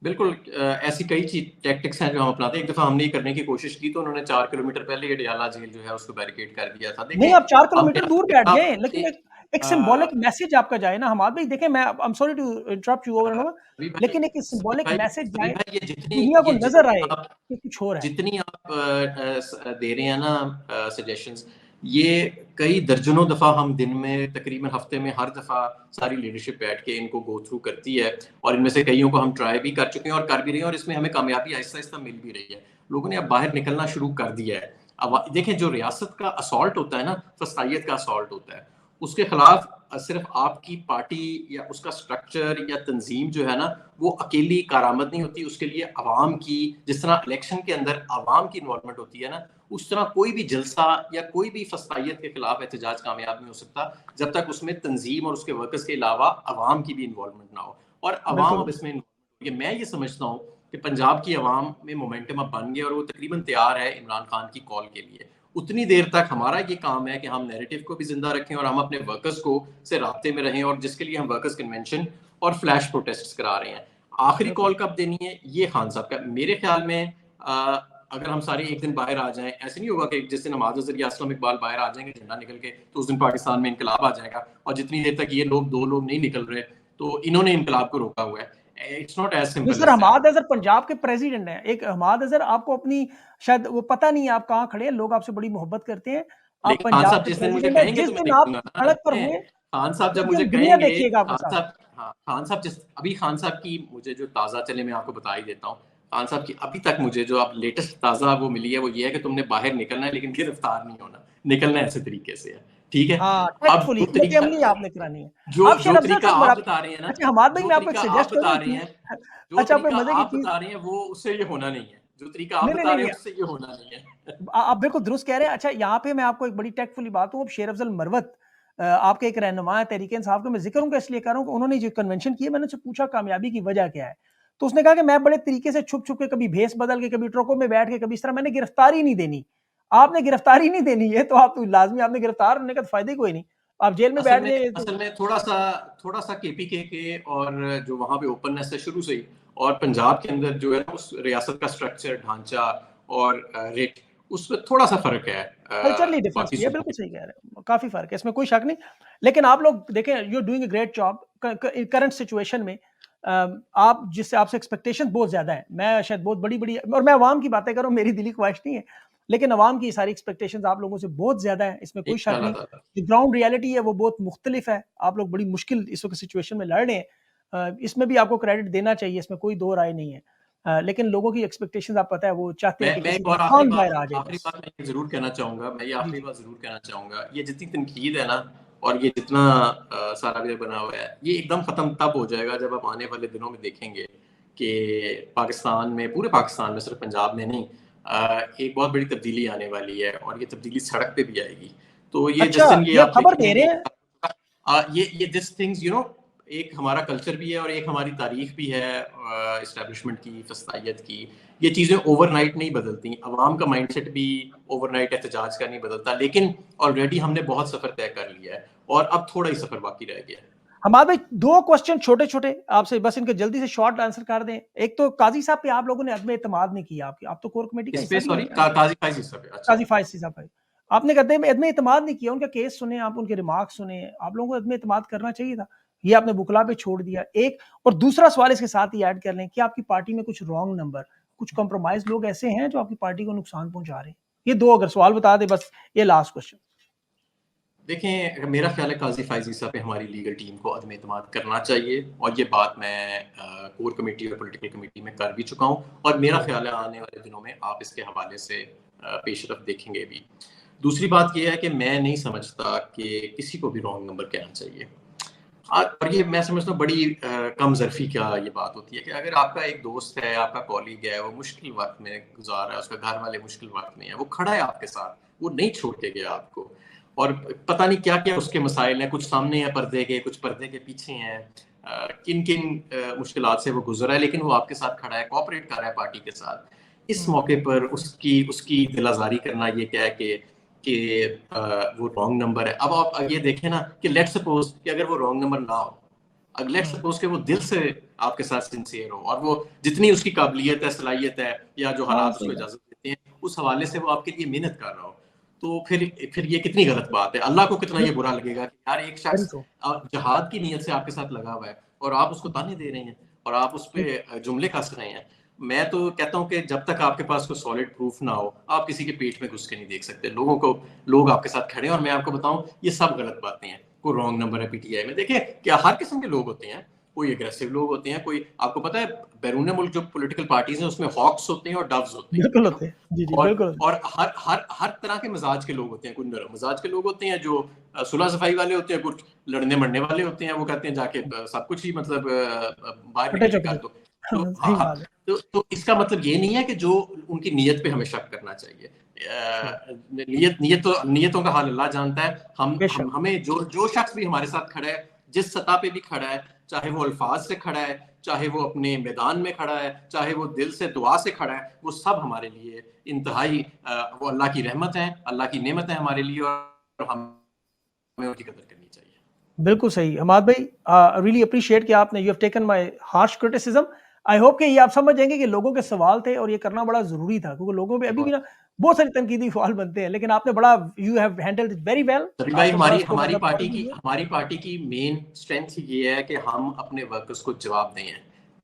बिल्कुल, ऐसी कई चीज टैक्टिक्स हैं जो हम अपनाते हैं। एक दफा हमने ये करने की कोशिश की तो उन्होंने 4 किलोमीटर पहले ये डयाला जेल जो है उसको बैरिकेड कर दिया था। नहीं, देखें, आप 4 हम किलोमीटर दूर बैठ जाएँ, लेकिन एक अ, सिंबॉलिक मैसेज आपका जाए ना हमाद भाई। देखें, मैं I am sorry to interrupt you over and over, लेकिन एक सिंबॉलिक मैसेज जाए, ये जितनी दुनिया को ये नज़र जितनी आए आप कि कुछ हो रहा है। जितनी आप दे रहे हैं ना सजेशंस, ये कई दर्जनों दफा हम दिन में तकरीबन हफ्ते में हर दफा सारी लीडरशिप बैठ के इनको गो थ्रू करती है, और इनमें से कईयों को हम ट्राई भी कर चुके हैं और कर भी रहे हैं, और इसमें हमें कामयाबी आहिस्ता आहिस्ता मिल भी रही है। लोगों ने अब बाहर निकलना शुरू कर दिया है। अब देखें, जो रियासत का असॉल्ट होता है ना, फसाइयत का असॉल्ट होता है, उसके खिलाफ सिर्फ आपकी पार्टी या उसका स्ट्रक्चर या तंजीम जो है ना, वो अकेली कारामद नहीं होती। उसके लिए अवाम की, जिस तरह इलेक्शन के अंदर अवाम की इन्वॉल्वमेंट होती है ना, उस तरह कोई भी जलसा या कोई भी फसाइयत के खिलाफ एहतजाज कामयाब नहीं हो सकता जब तक उसमें तंजीम और उसके वर्कर्स के अलावा अवाम की भी इन्वॉल्वमेंट ना हो। और अवाम बिल्कुल, अब इसमें, मैं ये समझता हूँ कि पंजाब की अवाम में मोमेंटम अब बन गया और वो तकरीबन तैयार है इमरान खान की कॉल के लिए। उतनी देर तक हमारा ये काम है कि हम नैरेटिव को भी जिंदा रखें और हम अपने वर्कर्स को से राब्ते में रहें, और जिसके लिए हम वर्कर्स कन्वेंशन और फ्लैश प्रोटेस्ट करा रहे हैं। आखिरी बिल्कुल। कॉल कब देनी है ये खान साहब का, मेरे ख्याल में अगर हम सारे एक दिन बाहर आ जाएं, ऐसे नहीं होगा कि जिस दिन नमाज अजहर या असलम इकबाल बाहर आ जाएंगे झंडा निकल के तो उस दिन पाकिस्तान में इनकलाब आ जाएगा, और जितनी देर तक ये लोग 2 लोग नहीं निकल रहे तो इन्होंने इनकलाब को रोका हुआ है। इट्स नॉट एज नहीं simple sir, as Hammad that. Azhar Punjab के प्रेसिडेंट हैं। एक हमाद अजहर आपको अपनी शायद वो पता नहीं है आप कहाँ खड़े हैं, लोग आपसे बड़ी मोहब्बत करते हैं। आप लेकिन खान पंजाब साहब के जिस दिन मुझे प्रेसिडेंट हैं, कहेंगे जिस तो मैं दिन आप देखूंगा ना। सड़क पर देखें, हुए, खान साहब जब उस मुझे दिन दुनिया कहेंगे, देखिएगा आपके खान साथ। साहब, हाँ, खान साहब जिस अभी खान साहब की मुझे जो ताज़ा चले मैं आपको बता ही देता हूँ। खान साहब की अभी तक मुझे जो अब लेटेस्ट ताज़ा वो मिली है वो ये है कि तुमने बाहर निकलना है लेकिन गिरफ्तार नहीं होना, निकलना ऐसे तरीके से है, ठीक है। हाँ, अब टैक्टफुली, जो तरीका, अमली आपने करानी है। जो आप जो शेर अफ़ज़ल तरीका साहब आप बड़ा बता रहे हैं ना, अच्छा हमाद भाई जो मैं आपको एक तरीका आप सजेस्ट करूँ बता एक रहे चीज़? हैं, जो अच्छा, आपको तरीका मज़े की आप चीज़ बता रहे हैं वो उससे ये होना नहीं है, जो तरीका आप नहीं, नहीं, बता रहे नहीं, हैं उससे ये होना नहीं है। आप बिल्कुल दुरुस्त कह रहे हैं। अच्छा, यहाँ पे मैं आपको एक बड़ी टैक्टफुली बात हूँ, अब शेर अफ़ज़ल मरवत आपके एक रहनुमा है तहरीक-ए-इंसाफ का, मैं ज़िक्र उनका इसलिए कर रहा हूँ कि उन्होंने जो कन्वेंशन की है, मैंने उनसे पूछा कामयाबी की वजह क्या है? तो उसने कहा कि मैं बड़े तरीके से छुप-छुप के कभी भेस बदल के, कभी ट्रकों में बैठ के, कभी इस तरह मैंने गिरफ्तारी नहीं देनी। आपने गिरफ्तारी नहीं देनी है, तो आप लाज़मी आपने गिरफ्तार होने का तो फ़ायदा ही कोई नहीं। आप जेल में असल बैठ में जाइए तो असल में थोड़ा-सा केपीके के और जो वहाँ पे ओपननेस है शुरू से ही, और पंजाब के अंदर जो है ना उस रियासत का स्ट्रक्चर, ढांचा और रेट, उसमें थोड़ा-सा फ़र्क है कल्चरली डिफरेंस बाकी भी है, सूबों बिल्कुल के। सही कह रहे हैं, काफ़ी फ़र्क है, इसमें कोई शक नहीं। लेकिन आप लोग देखें, you are doing a great job current situation में। आप जिससे आपसे एक्सपेक्टेशंस बहुत ज़्यादा है। मैं शायद बहुत बड़ी-बड़ी और मैं अवाम की बातें कर रहा हूँ, मेरी दिली ख्वाहिश नहीं है। लेकिन अवाम की सारी एक्सपेक्टेशंस आप लोगों से बहुत ज़्यादा है, इसमें कोई शक इंशाल्लाह नहीं। ताला। जो ग्राउंड रियलिटी है वो बहुत मुख्तलिफ है। आप लोग बड़ी मुश्किल इस वक़्त सिचुएशन में लड़ रहे हैं। इसमें भी आपको क्रेडिट देना चाहिए, इसमें कोई दो राय नहीं है। लेकिन लोगों की एक्सपेक्टेशंस आप पता है वो चाहते हैं कि मैं किसी एक का और तूफ़ान बाहर आ जाए आखिरी बस। बात मैं ये ज़रूर कहना चाहूँगा, मैं ये जी, आखिरी जी। बात ज़रूर कहना चाहूँगा, ये जितनी तनकीद है ना और ये जितना सारा ये बना हुआ है, ये एकदम ख़त्म तब हो जाएगा जब हम आने वाले दिनों में देखेंगे कि पाकिस्तान में, पूरे पाकिस्तान में, सिर्फ पंजाब में नहीं, एक बहुत बड़ी तब्दीली आने वाली है और ये तब्दीली सड़क पे भी आएगी। तो ये अच्छा, जिस दिन ये ये आप खबर दे देखेंगे रहे कि हैं? ये दिस थिंग्स यू नो, एक हमारा कल्चर भी है और एक हमारी तारीख भी है इस्टेब्लिशमेंट की, फस्तायत की। ये चीज़ें ओवरनाइट नहीं बदलती, अवाम का माइंडसेट भी ओवरनाइट एहतजाज का नहीं बदलता, लेकिन ऑलरेडी हमने बहुत सफ़र तय कर लिया है और अब थोड़ा ही सफ़र बाकी रह गया है। हमारे भाई 2 क्वेश्चन छोटे-छोटे आपसे, बस इनके जल्दी से शॉर्ट आंसर कर दें। एक तो काज़ी साहब पे आप लोगों ने अदम एतमाद नहीं किया, आपकी आप तो कोर कमेटी का इस हिस्सा पे भी सॉरी, हैं। आप काजी फाइजी साहब, अच्छा। काज़ी फ़ायज़ साहब भाई, आपने अदम अदम एतमाद नहीं किया, उनका केस सुने, आप उनके रिमार्क्स सुने, आप लोगों को अदम एतमाद करना चाहिए था। ये आपने बुकला पे छोड़ दिया। एक और दूसरा सवाल इसके साथ ही ऐड कर लें कि आपकी पार्टी में कुछ रॉन्ग नंबर, कुछ कॉम्प्रोमाइज़ लोग ऐसे हैं जो आपकी पार्टी को नुकसान पहुँचा रहे हैं? ये 2 अगर सवाल बता दें बस, ये लास्ट क्वेश्चन। देखें, मेरा ख्याल है काजी फाइजी साहब पे हमारी लीगल टीम को अदम एतमाद करना चाहिए और ये बात मैं कोर कमेटी और पॉलिटिकल कमेटी में कर भी चुका हूँ और मेरा ख्याल है आने वाले दिनों में आप इसके हवाले से पेशरफ देखेंगे भी। दूसरी बात ये है कि मैं नहीं समझता कि किसी को भी रॉन्ग नंबर कहना चाहिए। और ये मैं समझता हूँ बड़ी कम ज़र्फ़ी का ये बात होती है कि अगर आपका एक दोस्त है, आपका कॉलीग है, वो मुश्किल वक़्त में गुज़ार रहा है, उसका घर वाले मुश्किल वक़्त में है, वो खड़ा है आपके साथ, वो नहीं छोड़ के गया आपको। और पता नहीं क्या-क्या उसके मसाइल हैं, कुछ सामने हैं पर्दे के, कुछ पर्दे के पीछे हैं। किन-किन मुश्किलात से वो गुज़र रहा है, लेकिन वो आपके साथ खड़ा है, कोऑपरेट कर रहा है पार्टी के साथ। इस हुँ। मौके पर उसकी उसकी दिल-आज़ारी करना ये क्या है कि वो रॉन्ग नंबर है। अब आप ये देखें ना कि लेट्स सपोज़ कि अगर वो रॉन्ग नंबर ना हो, लेट्स हुँ। सपोज़ कि वो दिल से आपके साथ सिंसियर हो और वो जितनी उसकी काबिलियत है, सलाहियत है या जो हाँ, हालात सही उसको बात। इजाज़त देते हैं, उस हवाले से वो आपके लिए मेहनत कर रहा हो, तो फिर ये कितनी गलत बात है। अल्लाह को कितना ये बिल्कुल, बुरा लगेगा कि यार एक वेरी शख्स ट्रू। जिहाद की नीयत से आपके साथ लगा हुआ है और आप उसको ताने दे रहे हैं और आप उस पे बिल्कुल। जुमले कस रहे हैं। मैं तो कहता हूँ कि जब तक आपके पास कोई सॉलिड प्रूफ ना हो, आप किसी के पेट में घुस के नहीं देख सकते। लोग आपके साथ खड़े हैं और मैं आपको बताऊँ ये सब गलत बातें हैं। कोई रॉन्ग नंबर है पीटीआई में। देखिए, क्या हर किस्म के लोग होते हैं। कोई एग्रेसिव लोग होते हैं, कोई आपको पता है बैरून मुल्क जो पॉलिटिकल पार्टीज़ हैं उसमें हॉक्स होते हैं और डव्स होते हैं, बिल्कुल यू नो? होते हैं। जी, जी, और बिल्कुल होते और हर तरह के मिजाज के लोग होते हैं। कुछ नरम मिजाज के लोग होते हैं जो सुलह सफाई वाले होते हैं, कुछ लड़ने मरने वाले होते हैं। वो कहते हैं जाके हैं। सब कुछ ही मतलब बाहर फटे निकल के चुक कर दे। दो। तो हाँ, हाँ, सही हाँ, बात है। तो इसका मतलब ये नहीं है कि जो उनकी नीयत पे हमें शक करना चाहिए। सही। नियतों का हाल अल्लाह जानता है। बेशक। हमें जो शख्स भी हमारे साथ खड़ा है, जिस सतह पे भी खड़ा है, चाहे वो अल्फाज से खड़ा है, चाहे वो अपने मैदान में खड़ा है, चाहे वो दिल से दुआ से खड़ा है, वो सब हमारे लिए इंतहाई वो अल्लाह की रहमत है, अल्लाह की नेमत है हमारे लिए और हमें उनकी कदर करनी चाहिए। बिल्कुल सही। हमाद भाई रियली एप्रिशिएट कि आपने you have taken my harsh criticism. I hope कि ये आप समझ जाएँगे कि लोगों के सवाल थे और ये करना बड़ा ज़रूरी था क्योंकि लोगों पे अभी भी बहुत ना बहुत सारे तनकीदी सवाल बनते हैं, लेकिन आपने बड़ा you have handled it very well. सभी भाई, आपने बड़ा हमारी उसको हमारी मतलब पार्टी भी की दिया। हमारी पार्टी की मेन स्ट्रेंथ ये है कि हम अपने वर्कर्स को जवाब दें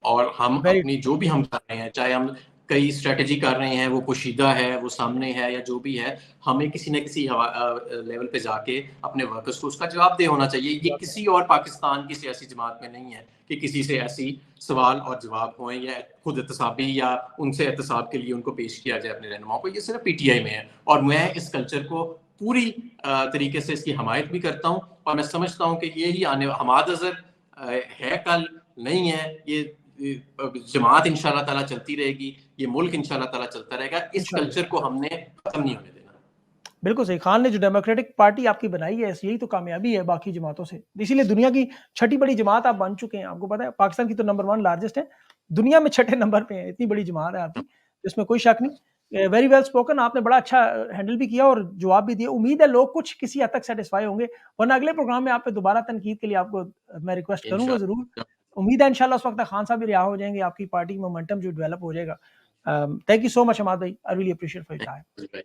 और हम वेरी अपनी जो भी हम कर रहे हैं, चाहे हम कई स्ट्रेटजी कर रहे हैं, वो पोशीदा है, वो सामने है या जो भी है, हमें किसी न किसी लेवल पे जाके अपने वर्कर्स को उसका जवाबदेह होना चाहिए। ये किसी और पाकिस्तान की सियासी जमात में नहीं है कि किसी से ऐसी सवाल और जवाब हों या खुद एहतसाबी या उनसे एहतसाब के लिए उनको पेश किया जाए अपने रहनुमाओं को। ये सिर्फ पीटीआई में है और मैं इस कल्चर को पूरी तरीके से इसकी हमायत भी करता हूँ और मैं समझता हूँ कि ये ही आने हमाद अजहर है कल नहीं है, ये जमात इंशाल्लाह ताला चलती रहेगी, ये मुल्क इंशाल्लाह ताला चलता रहेगा। इस इंशाल्लाह। कल्चर को हमने खत्म नहीं होने देना। बिल्कुल सही। खान ने जो डेमोक्रेटिक पार्टी आपकी बनाई है, यही तो कामयाबी है बाकी जमातों से। इसीलिए दुनिया की छठी बड़ी जमात आप बन चुके हैं। आपको पता है पाकिस्तान की तो नंबर 1 लार्जेस्ट है, दुनिया में छठे नंबर पे है। इतनी बड़ी जमात है आपकी, इसमें कोई शक नहीं। वेरी वेल स्पोकन, आपने बड़ा अच्छा हैंडल भी किया और जवाब भी दिया। उम्मीद है लोग कुछ किसी हद तक सैटिस्फाई होंगे, वरना अगले प्रोग्राम में आप पे दोबारा तनकीद के लिए आपको मैं रिक्वेस्ट करूँगा ज़रूर। इंशाल्लाह। उम्मीद है इंशाल्लाह उस वक़्त तक खान साहब भी रिहा हो जाएँगे, आपकी पार्टी मोमेंटम जो डेवलप हो जाएगा। Thank you so much Hamad भाई। I really appreciate for your time. Thank